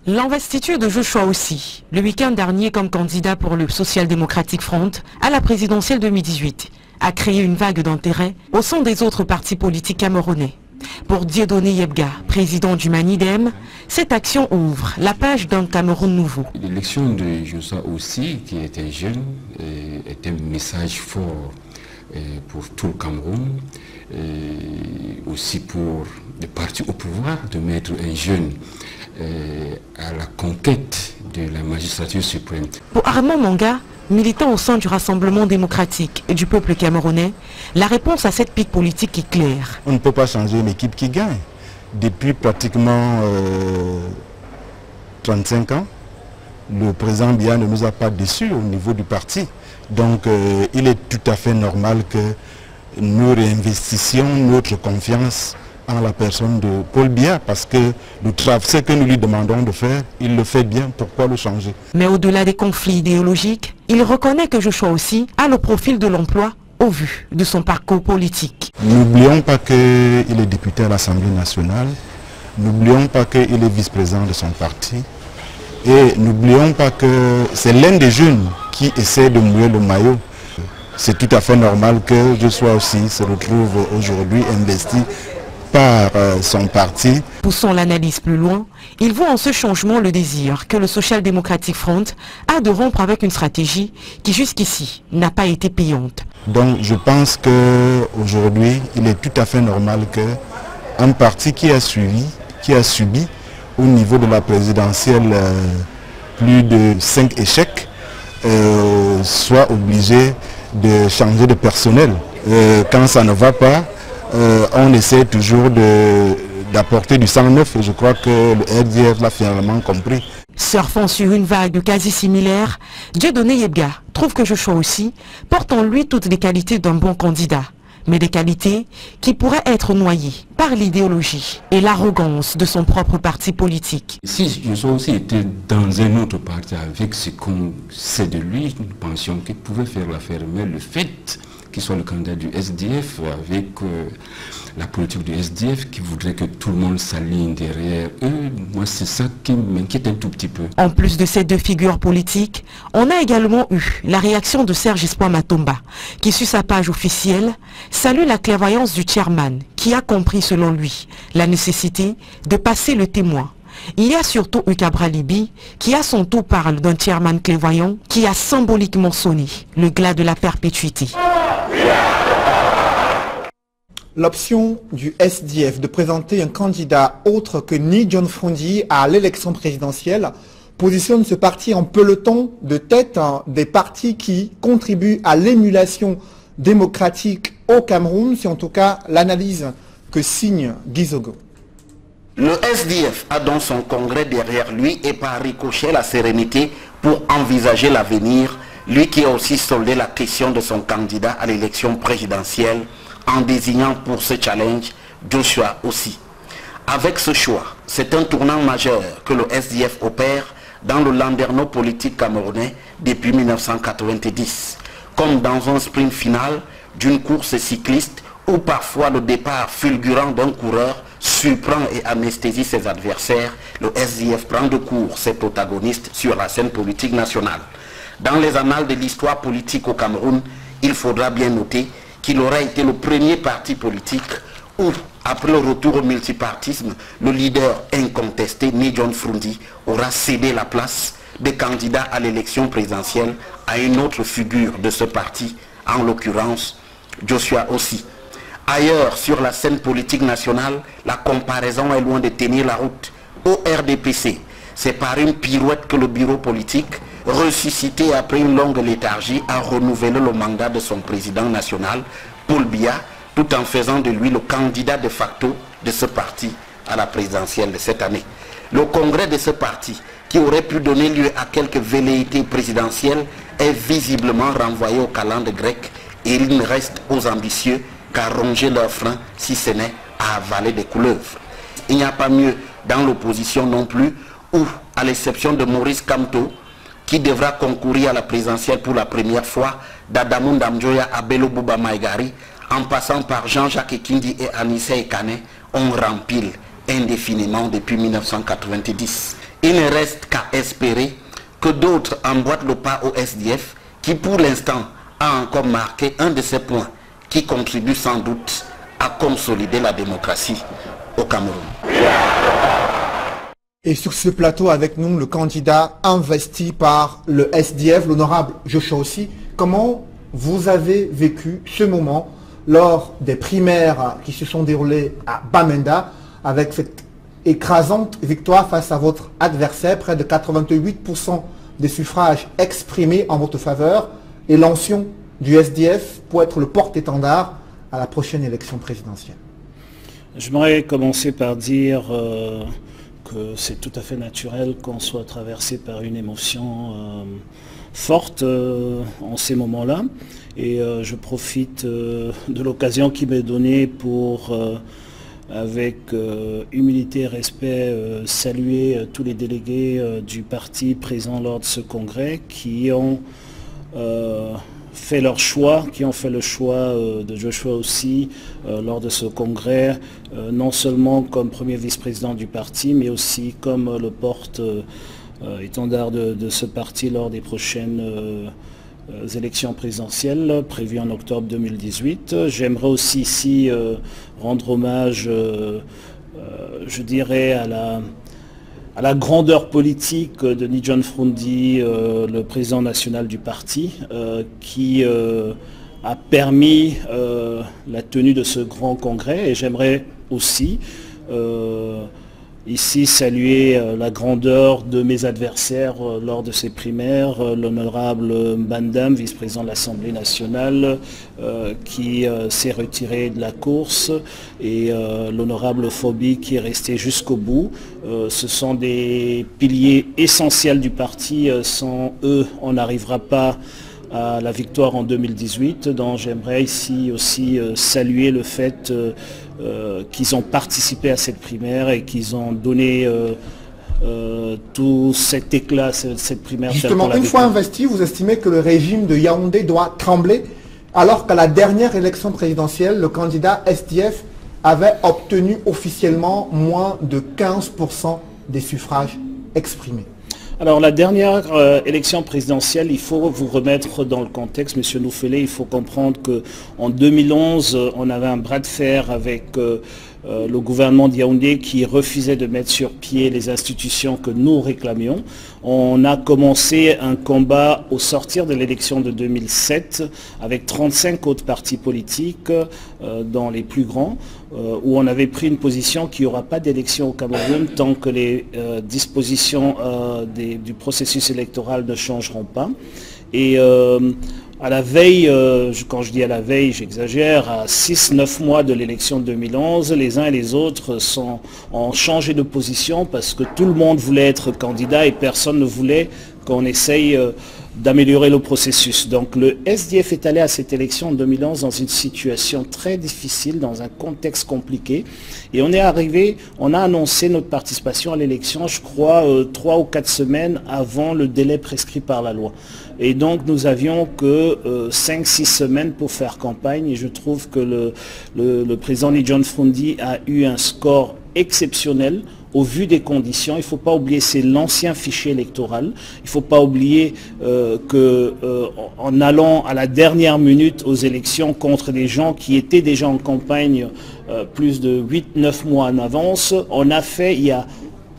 L'investiture de Joshua aussi, le week-end dernier comme candidat pour le Social Democratic Front à la présidentielle 2018. A créé une vague d'intérêt au sein des autres partis politiques camerounais. Pour Dieudonné Yebga, président du Manidem, cette action ouvre la page d'un Cameroun nouveau. L'élection de Joshua aussi, qui était jeune, est un message fort pour tout le Cameroun, aussi pour les partis au pouvoir, de mettre un jeune à la conquête de la magistrature suprême. Pour Armand Manga, militant au sein du Rassemblement démocratique et du peuple camerounais, la réponse à cette pique politique est claire. On ne peut pas changer une équipe qui gagne. depuis pratiquement 35 ans, le président Biya ne nous a pas déçus au niveau du parti. Donc il est tout à fait normal que nous réinvestissions notre confiance en la personne de Paul Biya, parce que ce que nous lui demandons de faire, il le fait bien, pourquoi le changer? Mais au-delà des conflits idéologiques, il reconnaît que Joshua aussi a le profil de l'emploi au vu de son parcours politique. N'oublions pas qu'il est député à l'Assemblée nationale, n'oublions pas qu'il est vice-président de son parti, et n'oublions pas que c'est l'un des jeunes qui essaie de mouiller le maillot. C'est tout à fait normal que Joshua aussi se retrouve aujourd'hui investi par son parti. Poussons l'analyse plus loin, il voit en ce changement le désir que le Social Democratic Front a de rompre avec une stratégie qui jusqu'ici n'a pas été payante. Donc je pense qu'aujourd'hui, il est tout à fait normal qu'un parti qui a subi au niveau de la présidentielle plus de 5 échecs, soit obligé de changer de personnel. Quand ça ne va pas, on essaie toujours d'apporter du sang neuf, et je crois que le RDF l'a finalement compris. Surfant sur une vague quasi similaire, Dieudonné Yebga trouve que Joshua aussi porte en lui toutes les qualités d'un bon candidat, mais des qualités qui pourraient être noyées par l'idéologie et l'arrogance de son propre parti politique. Si Joshua aussi était dans un autre parti avec ce qu'on sait de lui, nous pensions qu'il pouvait faire l'affaire, mais le fait qu'il soit le candidat du SDF, avec la politique du SDF qui voudrait que tout le monde s'aligne derrière eux, moi c'est ça qui m'inquiète un tout petit peu. En plus de ces deux figures politiques, on a également eu la réaction de Serge Espoir Matomba, qui sur sa page officielle salue la clairvoyance du chairman, qui a compris selon lui la nécessité de passer le témoin. Il y a surtout eu Cabral Libi qui à son tour parle d'un chairman clairvoyant qui a symboliquement sonné le glas de la perpétuité. L'option du SDF de présenter un candidat autre que Ni John Frondi à l'élection présidentielle positionne ce parti en peloton de tête des partis qui contribuent à l'émulation démocratique au Cameroun. C'est en tout cas l'analyse que signe Guy Zogo. Le SDF a donc son congrès derrière lui et par ricochet la sérénité pour envisager l'avenir, lui qui a aussi soldé la question de son candidat à l'élection présidentielle en désignant pour ce challenge Joshua aussi. Avec ce choix, c'est un tournant majeur que le SDF opère dans le landerneau politique camerounais depuis 1990, comme dans un sprint final d'une course cycliste où parfois le départ fulgurant d'un coureur surprend et anesthésie ses adversaires, le SDF prend de court ses protagonistes sur la scène politique nationale. Dans les annales de l'histoire politique au Cameroun, il faudra bien noter qu'il aura été le premier parti politique où, après le retour au multipartisme, le leader incontesté, Ni John Frondi, aura cédé la place de candidat à l'élection présidentielle à une autre figure de ce parti, en l'occurrence Joshua aussi. Ailleurs, sur la scène politique nationale, la comparaison est loin de tenir la route. Au RDPC, c'est par une pirouette que le bureau politique, ressuscité après une longue léthargie, a renouvelé le mandat de son président national, Paul Biya, tout en faisant de lui le candidat de facto de ce parti à la présidentielle de cette année. Le congrès de ce parti, qui aurait pu donner lieu à quelques velléités présidentielles, est visiblement renvoyé au calendrier grec et il ne reste aux ambitieux qu'à ronger leurs freins, si ce n'est à avaler des couleuvres. Il n'y a pas mieux dans l'opposition non plus, où, à l'exception de Maurice Kamto, qui devra concourir à la présidentielle pour la première fois, d'Adamou Ndamjoya à Bello Bouba Maïgari, en passant par Jean-Jacques Ekindi et Anissé Ekane, on rempile indéfiniment depuis 1990. Il ne reste qu'à espérer que d'autres emboîtent le pas au SDF, qui pour l'instant a encore marqué un de ces points qui contribue sans doute à consolider la démocratie au Cameroun. Et sur ce plateau avec nous, le candidat investi par le SDF, l'honorable Joshua aussi. Comment vous avez vécu ce moment lors des primaires qui se sont déroulées à Bamenda avec cette écrasante victoire face à votre adversaire, près de 88% des suffrages exprimés en votre faveur et l'onction du SDF pour être le porte-étendard à la prochaine élection présidentielle? J'aimerais commencer par dire que c'est tout à fait naturel qu'on soit traversé par une émotion forte en ces moments-là. Et je profite de l'occasion qui m'est donnée pour, avec humilité et respect, saluer tous les délégués du parti présents lors de ce congrès qui ont fait leur choix, qui ont fait le choix de Joshua aussi lors de ce congrès, non seulement comme premier vice-président du parti, mais aussi comme le porte-étendard de ce parti lors des prochaines élections présidentielles prévues en octobre 2018. J'aimerais aussi ici rendre hommage, je dirais, à la grandeur politique de Nijon Frondi, le président national du parti, qui a permis la tenue de ce grand congrès. Et j'aimerais aussi ici saluer la grandeur de mes adversaires lors de ces primaires, l'honorable Mbandam, vice-président de l'Assemblée nationale, qui s'est retiré de la course, et l'honorable Phobi qui est resté jusqu'au bout. Ce sont des piliers essentiels du parti. Sans eux, on n'arrivera pas à la victoire en 2018. Donc j'aimerais ici aussi saluer le fait qu'ils ont participé à cette primaire et qu'ils ont donné tout cet éclat, cette primaire. Justement, une fois investi, vous estimez que le régime de Yaoundé doit trembler, alors qu'à la dernière élection présidentielle, le candidat SDF avait obtenu officiellement moins de 15% des suffrages exprimés. Alors la dernière élection présidentielle, il faut vous remettre dans le contexte, Monsieur Noufélé. Il faut comprendre qu'en 2011, on avait un bras de fer avec le gouvernement de Yaoundé qui refusait de mettre sur pied les institutions que nous réclamions. On a commencé un combat au sortir de l'élection de 2007 avec 35 autres partis politiques, dont les plus grands, où on avait pris une position qu'il n'y aura pas d'élection au Cameroun tant que les dispositions du processus électoral ne changeront pas. Et à la veille, quand je dis à la veille, j'exagère, à 6-9 mois de l'élection de 2011, les uns et les autres ont changé de position parce que tout le monde voulait être candidat et personne ne voulait qu'on essaye d'améliorer le processus. Donc le SDF est allé à cette élection en 2011 dans une situation très difficile, dans un contexte compliqué. Et on est arrivé, on a annoncé notre participation à l'élection, je crois, 3 ou 4 semaines avant le délai prescrit par la loi. Et donc nous avions que 5-6 semaines pour faire campagne. Et je trouve que le président Nijon Frondi a eu un score exceptionnel au vu des conditions. Il ne faut pas oublier, c'est l'ancien fichier électoral. Il ne faut pas oublier qu'en allant à la dernière minute aux élections contre des gens qui étaient déjà en campagne plus de 8-9 mois en avance, on a fait,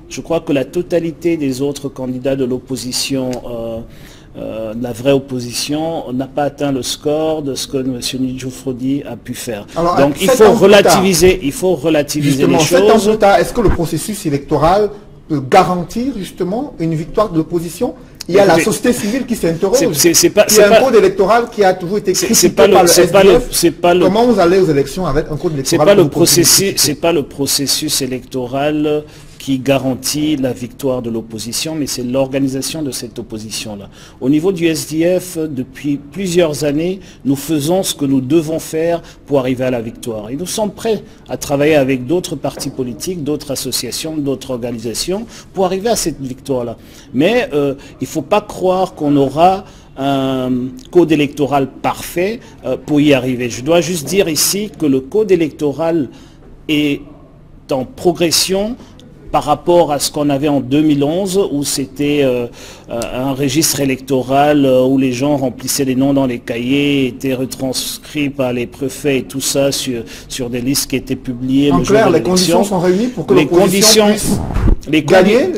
je crois que la totalité des autres candidats de l'opposition, la vraie opposition, n'a pas atteint le score de ce que M. Nijon Frondi a pu faire. Alors, donc il faut relativiser les choses. 7 ans plus tard, est-ce que le processus électoral peut garantir justement une victoire de l'opposition? Il y a la société civile qui s'interroge. Il y a un code électoral qui a toujours été critiqué par le SDF. Comment vous allez aux élections avec un code électoral? C'est pas le processus électoral qui garantit la victoire de l'opposition, mais c'est l'organisation de cette opposition-là. Au niveau du SDF, depuis plusieurs années, nous faisons ce que nous devons faire pour arriver à la victoire. Et nous sommes prêts à travailler avec d'autres partis politiques, d'autres associations, d'autres organisations, pour arriver à cette victoire-là. Mais il ne faut pas croire qu'on aura un code électoral parfait pour y arriver. Je dois juste dire ici que le code électoral est en progression par rapport à ce qu'on avait en 2011, où c'était un registre électoral où les gens remplissaient les noms dans les cahiers, étaient retranscrits par les préfets et tout ça sur des listes qui étaient publiées. En clair, les conditions sont réunies pour que l'opposition puisse gagner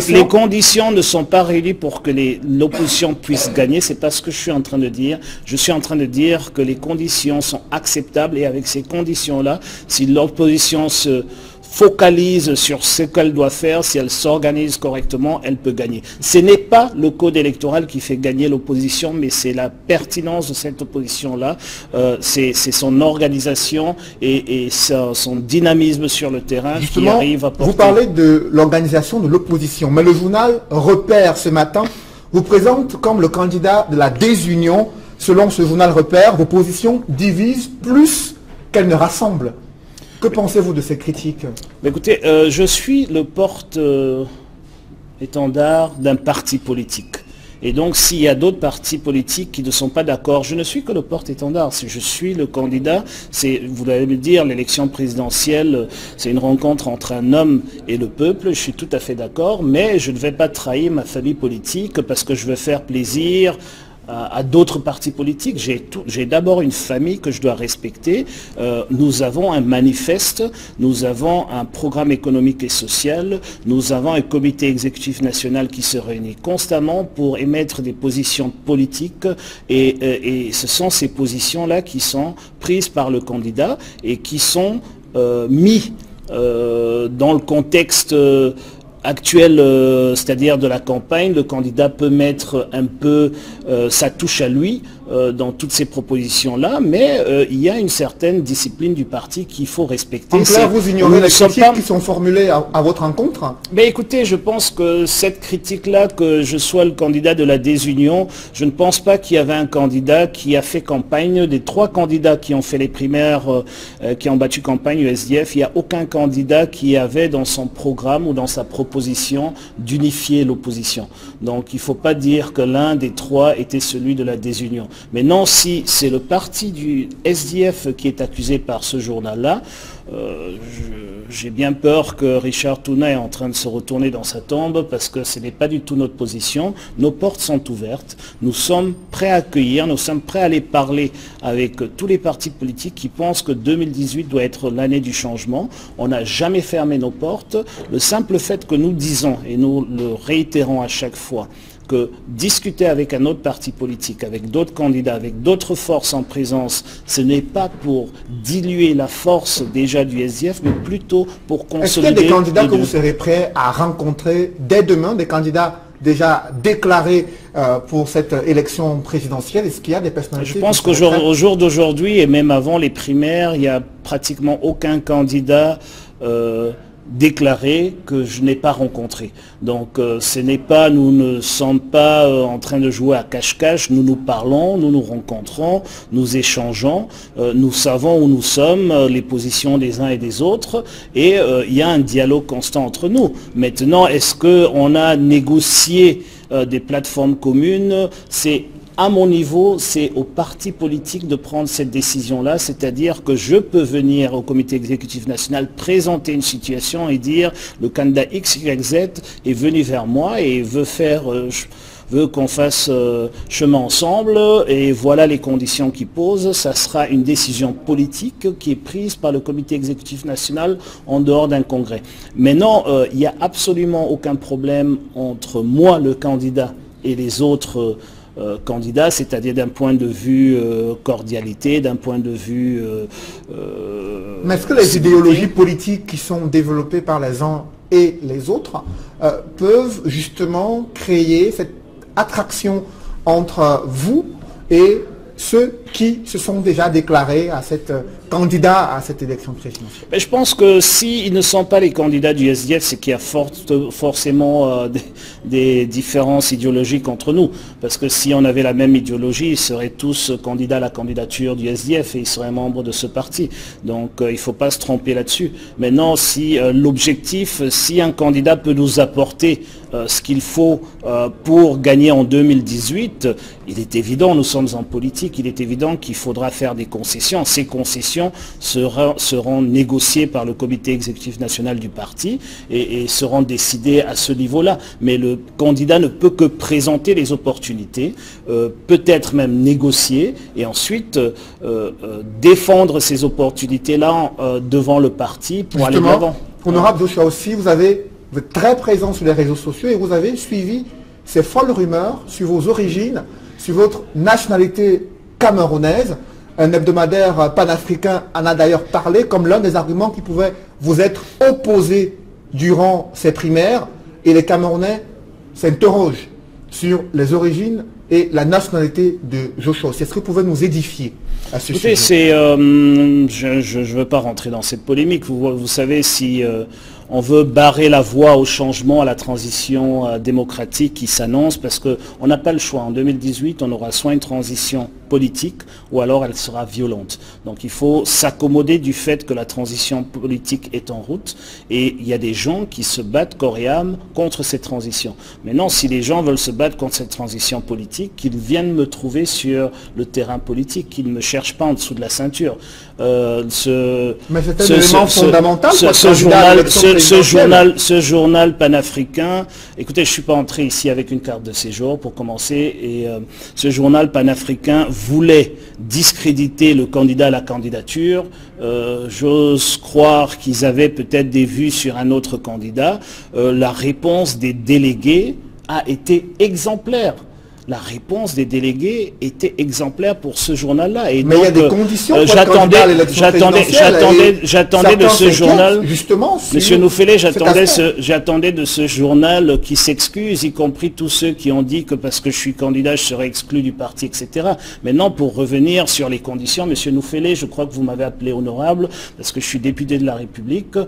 les conditions ne sont pas réunies pour que l'opposition puisse gagner. C'est pas ce que je suis en train de dire. Je suis en train de dire que les conditions sont acceptables, et avec ces conditions-là, si l'opposition se focalise sur ce qu'elle doit faire, si elle s'organise correctement, elle peut gagner. Ce n'est pas le code électoral qui fait gagner l'opposition, mais c'est la pertinence de cette opposition-là, c'est son organisation et son dynamisme sur le terrain. Justement, qui arrive à porter... Vous parlez de l'organisation de l'opposition, mais le journal Repère ce matin vous présente comme le candidat de la désunion. Selon ce journal Repère, vos positions divisent plus qu'elles ne rassemblent. Que pensez-vous de ces critiques? Écoutez, je suis le porte-étendard d'un parti politique. Et donc, s'il y a d'autres partis politiques qui ne sont pas d'accord, je ne suis que le porte-étendard. Si je suis le candidat, vous allez me dire, l'élection présidentielle, c'est une rencontre entre un homme et le peuple. Je suis tout à fait d'accord, mais je ne vais pas trahir ma famille politique parce que je veux faire plaisir à d'autres partis politiques. J'ai d'abord une famille que je dois respecter. Nous avons un manifeste, nous avons un programme économique et social, nous avons un comité exécutif national qui se réunit constamment pour émettre des positions politiques et ce sont ces positions-là qui sont prises par le candidat et qui sont mis dans le contexte actuel, c'est-à-dire de la campagne. Le candidat peut mettre un peu sa touche à lui dans toutes ces propositions-là, mais il y a une certaine discipline du parti qu'il faut respecter. En clair, vous ignorez les critiques qui sont formulées à votre encontre? Mais écoutez, je pense que cette critique-là, que je sois le candidat de la désunion, je ne pense pas qu'il y avait un candidat qui a fait campagne. Des 3 candidats qui ont fait les primaires, qui ont battu campagne au SDF, il n'y a aucun candidat qui avait dans son programme ou dans sa proposition d'unifier l'opposition. Donc il ne faut pas dire que l'un des 3 était celui de la désunion. Mais non, si c'est le parti du SDF qui est accusé par ce journal-là, j'ai bien peur que Richard Touna est en train de se retourner dans sa tombe parce que ce n'est pas du tout notre position. Nos portes sont ouvertes, nous sommes prêts à accueillir, nous sommes prêts à aller parler avec tous les partis politiques qui pensent que 2018 doit être l'année du changement. On n'a jamais fermé nos portes. Le simple fait que nous disons, et nous le réitérons à chaque fois, que discuter avec un autre parti politique, avec d'autres candidats, avec d'autres forces en présence, ce n'est pas pour diluer la force déjà du SDF, mais plutôt pour consolider... Est-ce qu'il y a des candidats que vous serez prêts à rencontrer dès demain, des candidats déjà déclarés pour cette élection présidentielle? Est-ce qu'il y a des personnalités? Je pense qu'au jour d'aujourd'hui, et même avant les primaires, il n'y a pratiquement aucun candidat déclaré que je n'ai pas rencontré. Donc ce n'est pas, nous ne sommes pas en train de jouer à cache-cache, nous nous parlons, nous nous rencontrons, nous échangeons, nous savons où nous sommes, les positions des uns et des autres, et il y a un dialogue constant entre nous. Maintenant, est-ce qu'on a négocié des plateformes communes? À mon niveau, c'est au parti politique de prendre cette décision-là, c'est-à-dire que je peux venir au comité exécutif national présenter une situation et dire le candidat XYZ est venu vers moi et veut qu'on fasse chemin ensemble et voilà les conditions qu'il pose. Ça sera une décision politique qui est prise par le comité exécutif national en dehors d'un congrès. Maintenant, il n'y a absolument aucun problème entre moi, le candidat, et les autres candidats, c'est-à-dire d'un point de vue cordialité, d'un point de vue... Mais est-ce que les idéologies politiques qui sont développées par les uns et les autres peuvent justement créer cette attraction entre vous et ceux qui se sont déjà déclarés à candidats à cette élection présidentielle? Je pense que s'ils ne sont pas les candidats du SDF, c'est qu'il y a forcément des différences idéologiques entre nous. Parce que si on avait la même idéologie, ils seraient tous candidats à la candidature du SDF et ils seraient membres de ce parti. Donc il ne faut pas se tromper là-dessus. Maintenant, si l'objectif, si un candidat peut nous apporter ce qu'il faut pour gagner en 2018, il est évident, nous sommes en politique, il est évident qu'il faudra faire des concessions. Ces concessions seront négociées par le comité exécutif national du parti et seront décidées à ce niveau-là. Mais le candidat ne peut que présenter les opportunités, peut-être même négocier et ensuite défendre ces opportunités-là devant le parti pour aller de l'avant. Honorable Joshua aussi, vous êtes très présent sur les réseaux sociaux et vous avez suivi ces folles rumeurs sur vos origines, sur votre nationalité camerounaise. un hebdomadaire panafricain en a d'ailleurs parlé comme l'un des arguments qui pouvait vous être opposé durant ces primaires. Et les Camerounais s'interrogent sur les origines et la nationalité de Joshua. Est-ce que vous pouvez nous édifier à ce sujet? Je ne veux pas rentrer dans cette polémique. Vous savez, si on veut barrer la voie au changement, à la transition démocratique qui s'annonce, parce qu'on n'a pas le choix. En 2018, on aura soit une transition politique ou alors elle sera violente. Donc il faut s'accommoder du fait que la transition politique est en route et il y a des gens qui se battent corps et âme contre cette transition. Maintenant, si les gens veulent se battre contre cette transition politique, qu'ils viennent me trouver sur le terrain politique, qu'ils ne me cherchent pas en dessous de la ceinture. Mais c'est un élément fondamental. Ce journal panafricain, écoutez, je ne suis pas entré ici avec une carte de séjour pour commencer, et ce journal panafricain voulait discréditer le candidat à la candidature. J'ose croire qu'ils avaient peut-être des vues sur un autre candidat. La réponse des délégués a été exemplaire. La réponse des délégués était exemplaire pour ce journal-là. Mais donc, il y a des conditions pour j'attendais de ce journal, justement, Monsieur Noufélé, j'attendais de ce journal qui s'excuse, y compris tous ceux qui ont dit que parce que je suis candidat, je serai exclu du parti, etc. Maintenant, pour revenir sur les conditions, Monsieur Noufélé, je crois que vous m'avez appelé honorable, parce que je suis député de la République,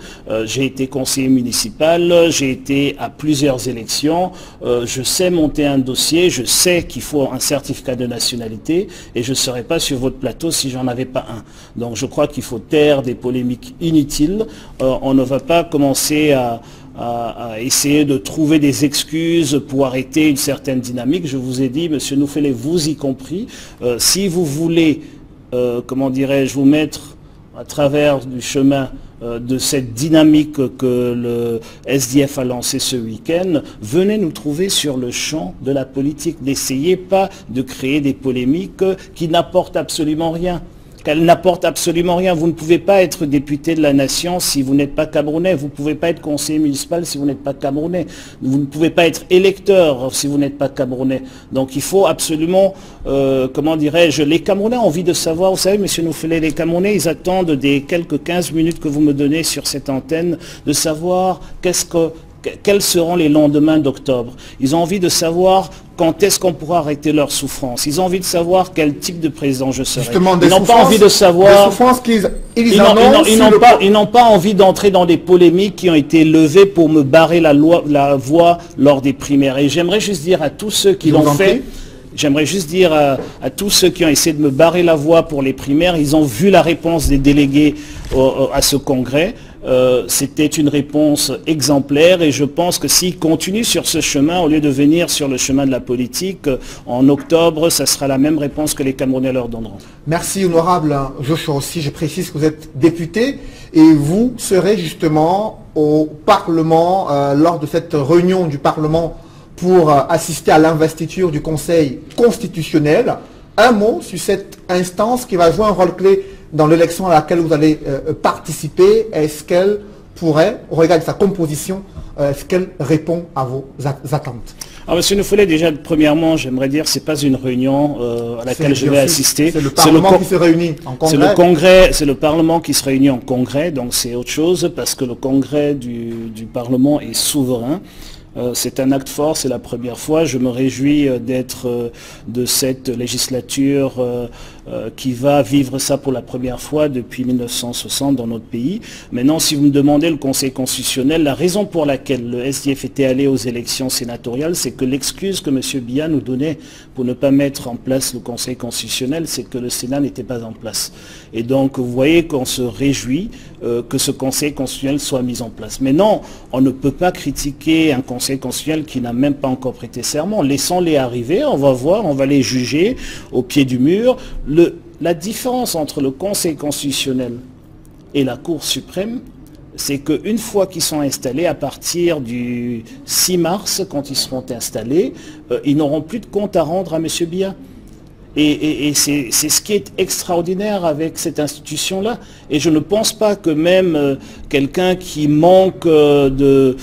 j'ai été conseiller municipal, j'ai été à plusieurs élections, je sais monter un dossier, je sais qu'il faut un certificat de nationalité et je ne serais pas sur votre plateau si j'en avais pas un. Donc je crois qu'il faut taire des polémiques inutiles. On ne va pas commencer à essayer de trouver des excuses pour arrêter une certaine dynamique. Je vous ai dit, Monsieur Noufélé, vous y compris, si vous voulez, comment dirais-je, vous mettre à travers du chemin de cette dynamique que le SDF a lancée ce week-end, venez nous trouver sur le champ de la politique. N'essayez pas de créer des polémiques qui n'apportent absolument rien. Qu'elles n'apportent absolument rien. Vous ne pouvez pas être député de la nation si vous n'êtes pas camerounais. Vous ne pouvez pas être conseiller municipal si vous n'êtes pas camerounais. Vous ne pouvez pas être électeur si vous n'êtes pas camerounais. Donc il faut absolument, comment dirais-je, les Camerounais ont envie de savoir, vous savez, Monsieur Noufélé, les Camerounais, ils attendent des quelques 15 minutes que vous me donnez sur cette antenne, de savoir quels seront les lendemains d'octobre. Ils ont envie de savoir quand est-ce qu'on pourra arrêter leur souffrance. Ils ont envie de savoir quel type de président je serai. Justement, ils n'ont pas envie de savoir. Ils n'ont pas envie d'entrer dans des polémiques qui ont été levées pour me barrer la voie lors des primaires. Et j'aimerais juste dire à tous ceux qui l'ont fait. J'aimerais juste dire à tous ceux qui ont essayé de me barrer la voie pour les primaires, ils ont vu la réponse des délégués à ce congrès. C'était une réponse exemplaire et je pense que s'ils continuent sur ce chemin, au lieu de venir sur le chemin de la politique, en octobre, ça sera la même réponse que les Camerounais leur donneront. Merci honorable Joshua aussi. Je précise que vous êtes député et vous serez justement au Parlement lors de cette réunion du Parlement pour assister à l'investiture du Conseil constitutionnel. Un mot sur cette instance qui va jouer un rôle clé dans l'élection à laquelle vous allez participer. Est-ce qu'elle pourrait, au regard de sa composition, est-ce qu'elle répond à vos attentes? Alors, Monsieur Noufélé, déjà, premièrement, j'aimerais dire que ce n'est pas une réunion à laquelle je vais assister. C'est le Parlement qui se réunit en congrès. C'est le Parlement qui se réunit en congrès, donc c'est autre chose, parce que le congrès du Parlement est souverain. C'est un acte fort, c'est la première fois. Je me réjouis d'être de cette législature qui va vivre ça pour la première fois depuis 1960 dans notre pays. Maintenant, si vous me demandez le Conseil constitutionnel, la raison pour laquelle le SDF était allé aux élections sénatoriales, c'est que l'excuse que M. Biya nous donnait pour ne pas mettre en place le Conseil constitutionnel, c'est que le Sénat n'était pas en place. Et donc, vous voyez qu'on se réjouit que ce Conseil constitutionnel soit mis en place. Mais non, on ne peut pas critiquer un Conseil constitutionnel qui n'a même pas encore prêté serment. Laissons-les arriver, on va voir, on va les juger au pied du mur. La différence entre le Conseil constitutionnel et la Cour suprême, c'est qu'une fois qu'ils sont installés, à partir du 6 mars, quand ils seront installés, ils n'auront plus de compte à rendre à M. Biya. Et c'est ce qui est extraordinaire avec cette institution-là. Et je ne pense pas que même quelqu'un qui manque de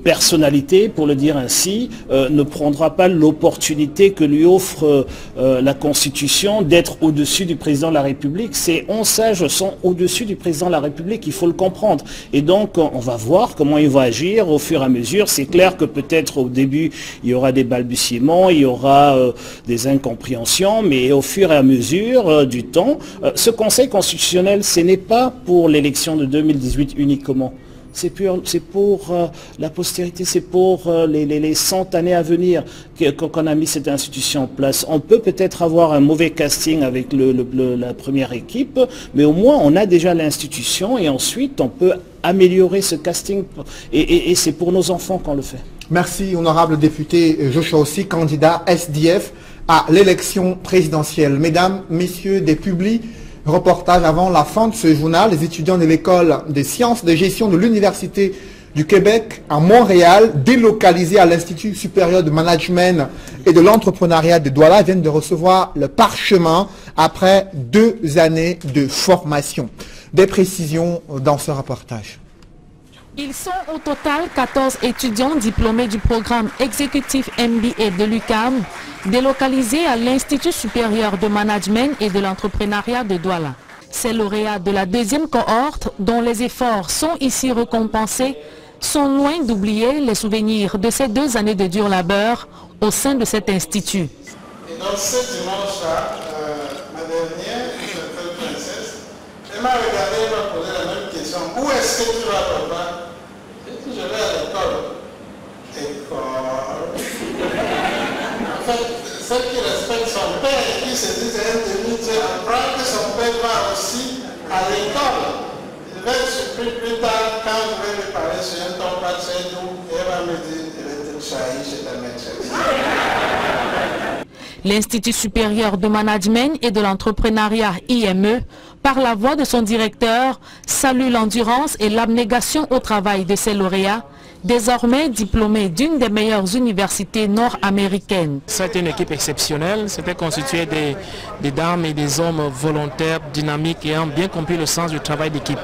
personnalité, pour le dire ainsi, ne prendra pas l'opportunité que lui offre la Constitution d'être au-dessus du président de la République. Ces 11 sages sont au-dessus du président de la République, il faut le comprendre. Et donc, on va voir comment il va agir au fur et à mesure. C'est clair que peut-être au début, il y aura des balbutiements, il y aura des incompréhensions, mais au fur et à mesure du temps, ce Conseil constitutionnel, ce n'est pas pour l'élection de 2018 uniquement. C'est pour la postérité, c'est pour les 100 années à venir qu'on a mis cette institution en place. On peut peut-être avoir un mauvais casting avec la première équipe, mais au moins on a déjà l'institution et ensuite on peut améliorer ce casting et c'est pour nos enfants qu'on le fait. Merci, honorable député Joshua Ossi, candidat SDF à l'élection présidentielle. Mesdames, messieurs des publics, reportage avant la fin de ce journal. Les étudiants de l'école des sciences de gestion de l'Université du Québec à Montréal, délocalisés à l'Institut supérieur de management et de l'entrepreneuriat de Douala, viennent de recevoir le parchemin après 2 années de formation. Des précisions dans ce reportage. Ils sont au total 14 étudiants diplômés du programme exécutif MBA de l'UQAM, délocalisés à l'Institut supérieur de management et de l'entrepreneuriat de Douala. Ces lauréats de la 2e cohorte, dont les efforts sont ici récompensés, sont loin d'oublier les souvenirs de ces 2 années de dur labeur au sein de cet institut. Et donc ce dimanche-là, ma dernière, princesse, elle m'a regardé et m'a posé la même question. Où est-ce que tu vas, papa? Je vais à l'école. En fait, celle qui respecte son père et qui se dit c'est un demi-dieu, apprend que son père va aussi à l'école. Je vais être surpris plus tard quand je vais lui parler sur un ton pas très doux et elle va me dire je vais te trahir chez ta maîtresse. L'Institut supérieur de management et de l'entrepreneuriat IME, par la voix de son directeur, salue l'endurance et l'abnégation au travail de ses lauréats, désormais diplômés d'une des meilleures universités nord-américaines. C'était une équipe exceptionnelle, c'était constitué des dames et des hommes volontaires, dynamiques et ayant bien compris le sens du travail d'équipe,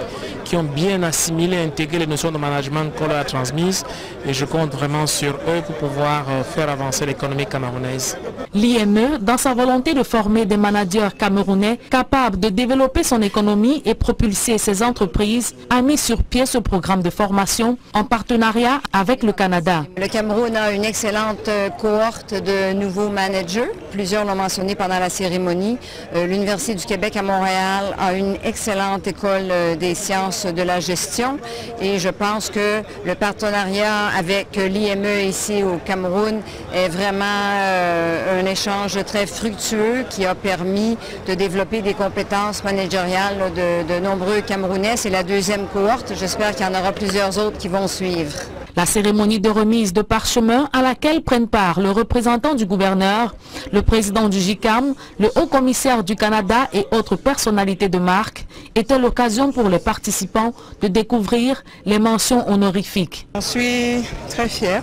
qui ont bien assimilé et intégré les notions de management qu'on leur a transmises et je compte vraiment sur eux pour pouvoir faire avancer l'économie camerounaise. L'IME, dans sa volonté de former des managers camerounais capables de développer son économie et propulser ses entreprises, a mis sur pied ce programme de formation en partenariat avec le Canada. Le Cameroun a une excellente cohorte de nouveaux managers. Plusieurs l'ont mentionné pendant la cérémonie. L'Université du Québec à Montréal a une excellente école des sciences de la gestion et je pense que le partenariat avec l'IME ici au Cameroun est vraiment un échange très fructueux qui a permis de développer des compétences managériales de nombreux Camerounais. C'est la 2e cohorte. J'espère qu'il y en aura plusieurs autres qui vont suivre. La cérémonie de remise de parchemin à laquelle prennent part le représentant du gouverneur, le président du JICAM, le haut-commissaire du Canada et autres personnalités de marque était l'occasion pour les participants de découvrir les mentions honorifiques. Je suis très fière.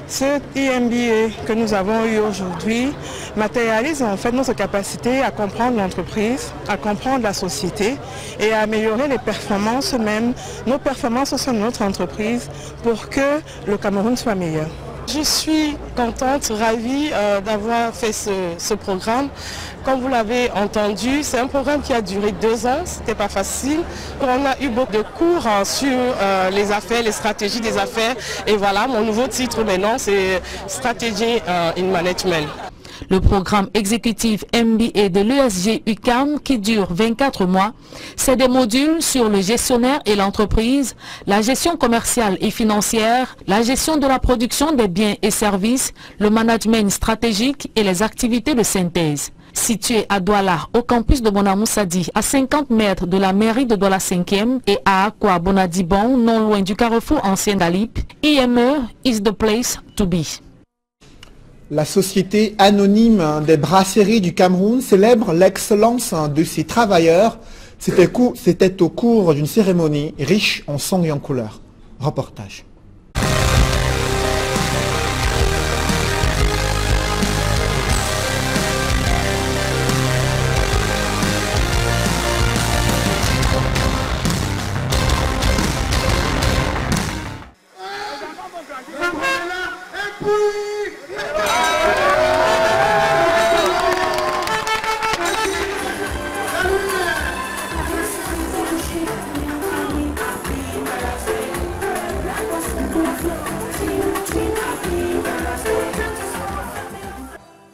Ce IMBA que nous avons eu aujourd'hui matérialise en fait notre capacité à comprendre l'entreprise, à comprendre la société et à améliorer les performances même, nos performances au sein de notre entreprise pour que le Cameroun soit meilleur. Je suis contente, ravie d'avoir fait ce programme. Comme vous l'avez entendu, c'est un programme qui a duré 2 ans, c'était pas facile. On a eu beaucoup de cours sur les affaires, les stratégies des affaires. Et voilà, mon nouveau titre maintenant, c'est Strategy in Management. Le programme exécutif MBA de l'ESG UQAM qui dure 24 mois, c'est des modules sur le gestionnaire et l'entreprise, la gestion commerciale et financière, la gestion de la production des biens et services, le management stratégique et les activités de synthèse. Situé à Douala, au campus de Bonamoussadi, à 50 mètres de la mairie de Douala 5e et à Akwa Bonadibon, non loin du carrefour ancien d'Alip, IME is the place to be. La Société anonyme des brasseries du Cameroun célèbre l'excellence de ses travailleurs. C'était au cours d'une cérémonie riche en sons et en couleurs. Reportage.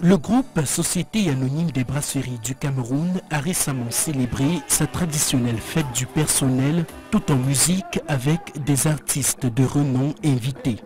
Le groupe Société Anonyme des Brasseries du Cameroun a récemment célébré sa traditionnelle fête du personnel tout en musique avec des artistes de renom invités.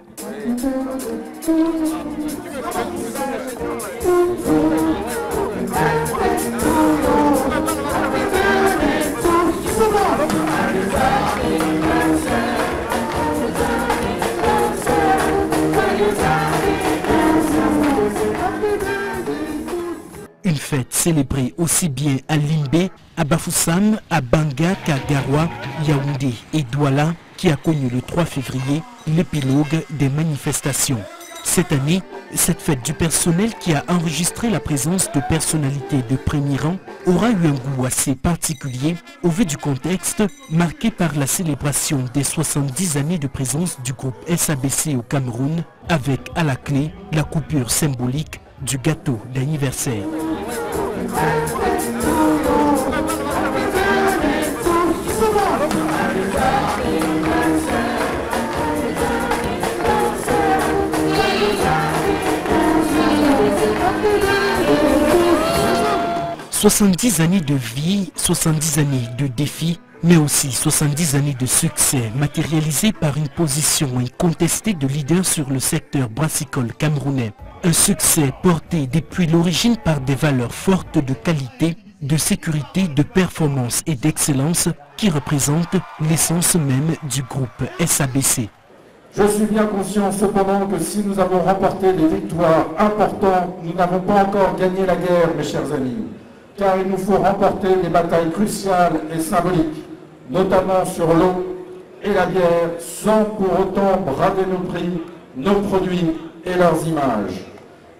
Une fête célébrée aussi bien à Limbé, à Bafoussam, à Banga qu'à Garoua, Yaoundé et Douala, qui a connu le 3 février l'épilogue des manifestations. Cette année, cette fête du personnel qui a enregistré la présence de personnalités de premier rang aura eu un goût assez particulier au vu du contexte marqué par la célébration des 70 années de présence du groupe SABC au Cameroun, avec à la clé la coupure symbolique du gâteau d'anniversaire. 70 années de vie, 70 années de défis, mais aussi 70 années de succès matérialisés par une position incontestée de leader sur le secteur brassicole camerounais. Un succès porté depuis l'origine par des valeurs fortes de qualité, de sécurité, de performance et d'excellence qui représentent l'essence même du groupe SABC. Je suis bien conscient cependant que si nous avons remporté des victoires importantes, nous n'avons pas encore gagné la guerre, mes chers amis. Car il nous faut remporter des batailles cruciales et symboliques, notamment sur l'eau et la bière, sans pour autant brader nos prix, nos produits et leurs images.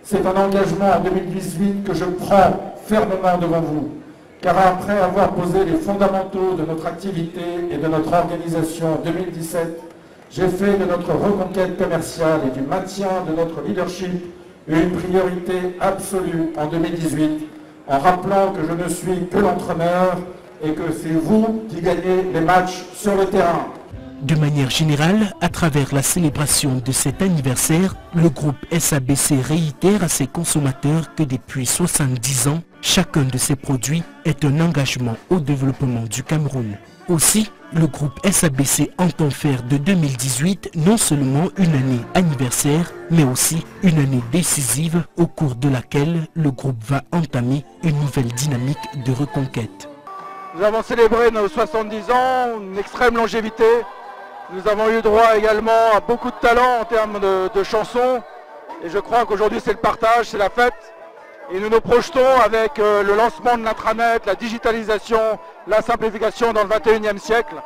C'est un engagement en 2018 que je prends fermement devant vous, car après avoir posé les fondamentaux de notre activité et de notre organisation en 2017, j'ai fait de notre reconquête commerciale et du maintien de notre leadership une priorité absolue en 2018, en rappelant que je ne suis que l'entraîneur et que c'est vous qui gagnez les matchs sur le terrain. De manière générale, à travers la célébration de cet anniversaire, le groupe SABC réitère à ses consommateurs que depuis 70 ans, chacun de ses produits est un engagement au développement du Cameroun. Aussi, le groupe SABC entend faire de 2018 non seulement une année anniversaire, mais aussi une année décisive au cours de laquelle le groupe va entamer une nouvelle dynamique de reconquête. Nous avons célébré nos 70 ans, une extrême longévité. Nous avons eu droit également à beaucoup de talent en termes de chansons. Et je crois qu'aujourd'hui c'est le partage, c'est la fête. Et nous nous projetons avec le lancement de l'intranet, la digitalisation, la simplification dans le 21e siècle.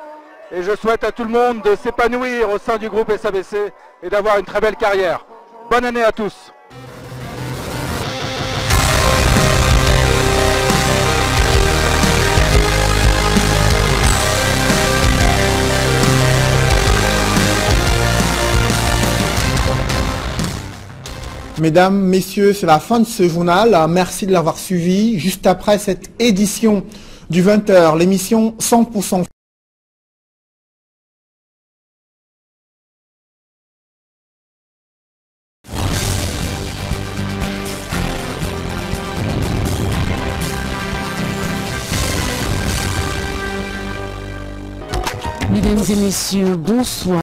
Et je souhaite à tout le monde de s'épanouir au sein du groupe SABC et d'avoir une très belle carrière. Bonne année à tous. Mesdames, messieurs, c'est la fin de ce journal. Merci de l'avoir suivi. Juste après cette édition du 20h, l'émission 100%. Mesdames et messieurs, bonsoir.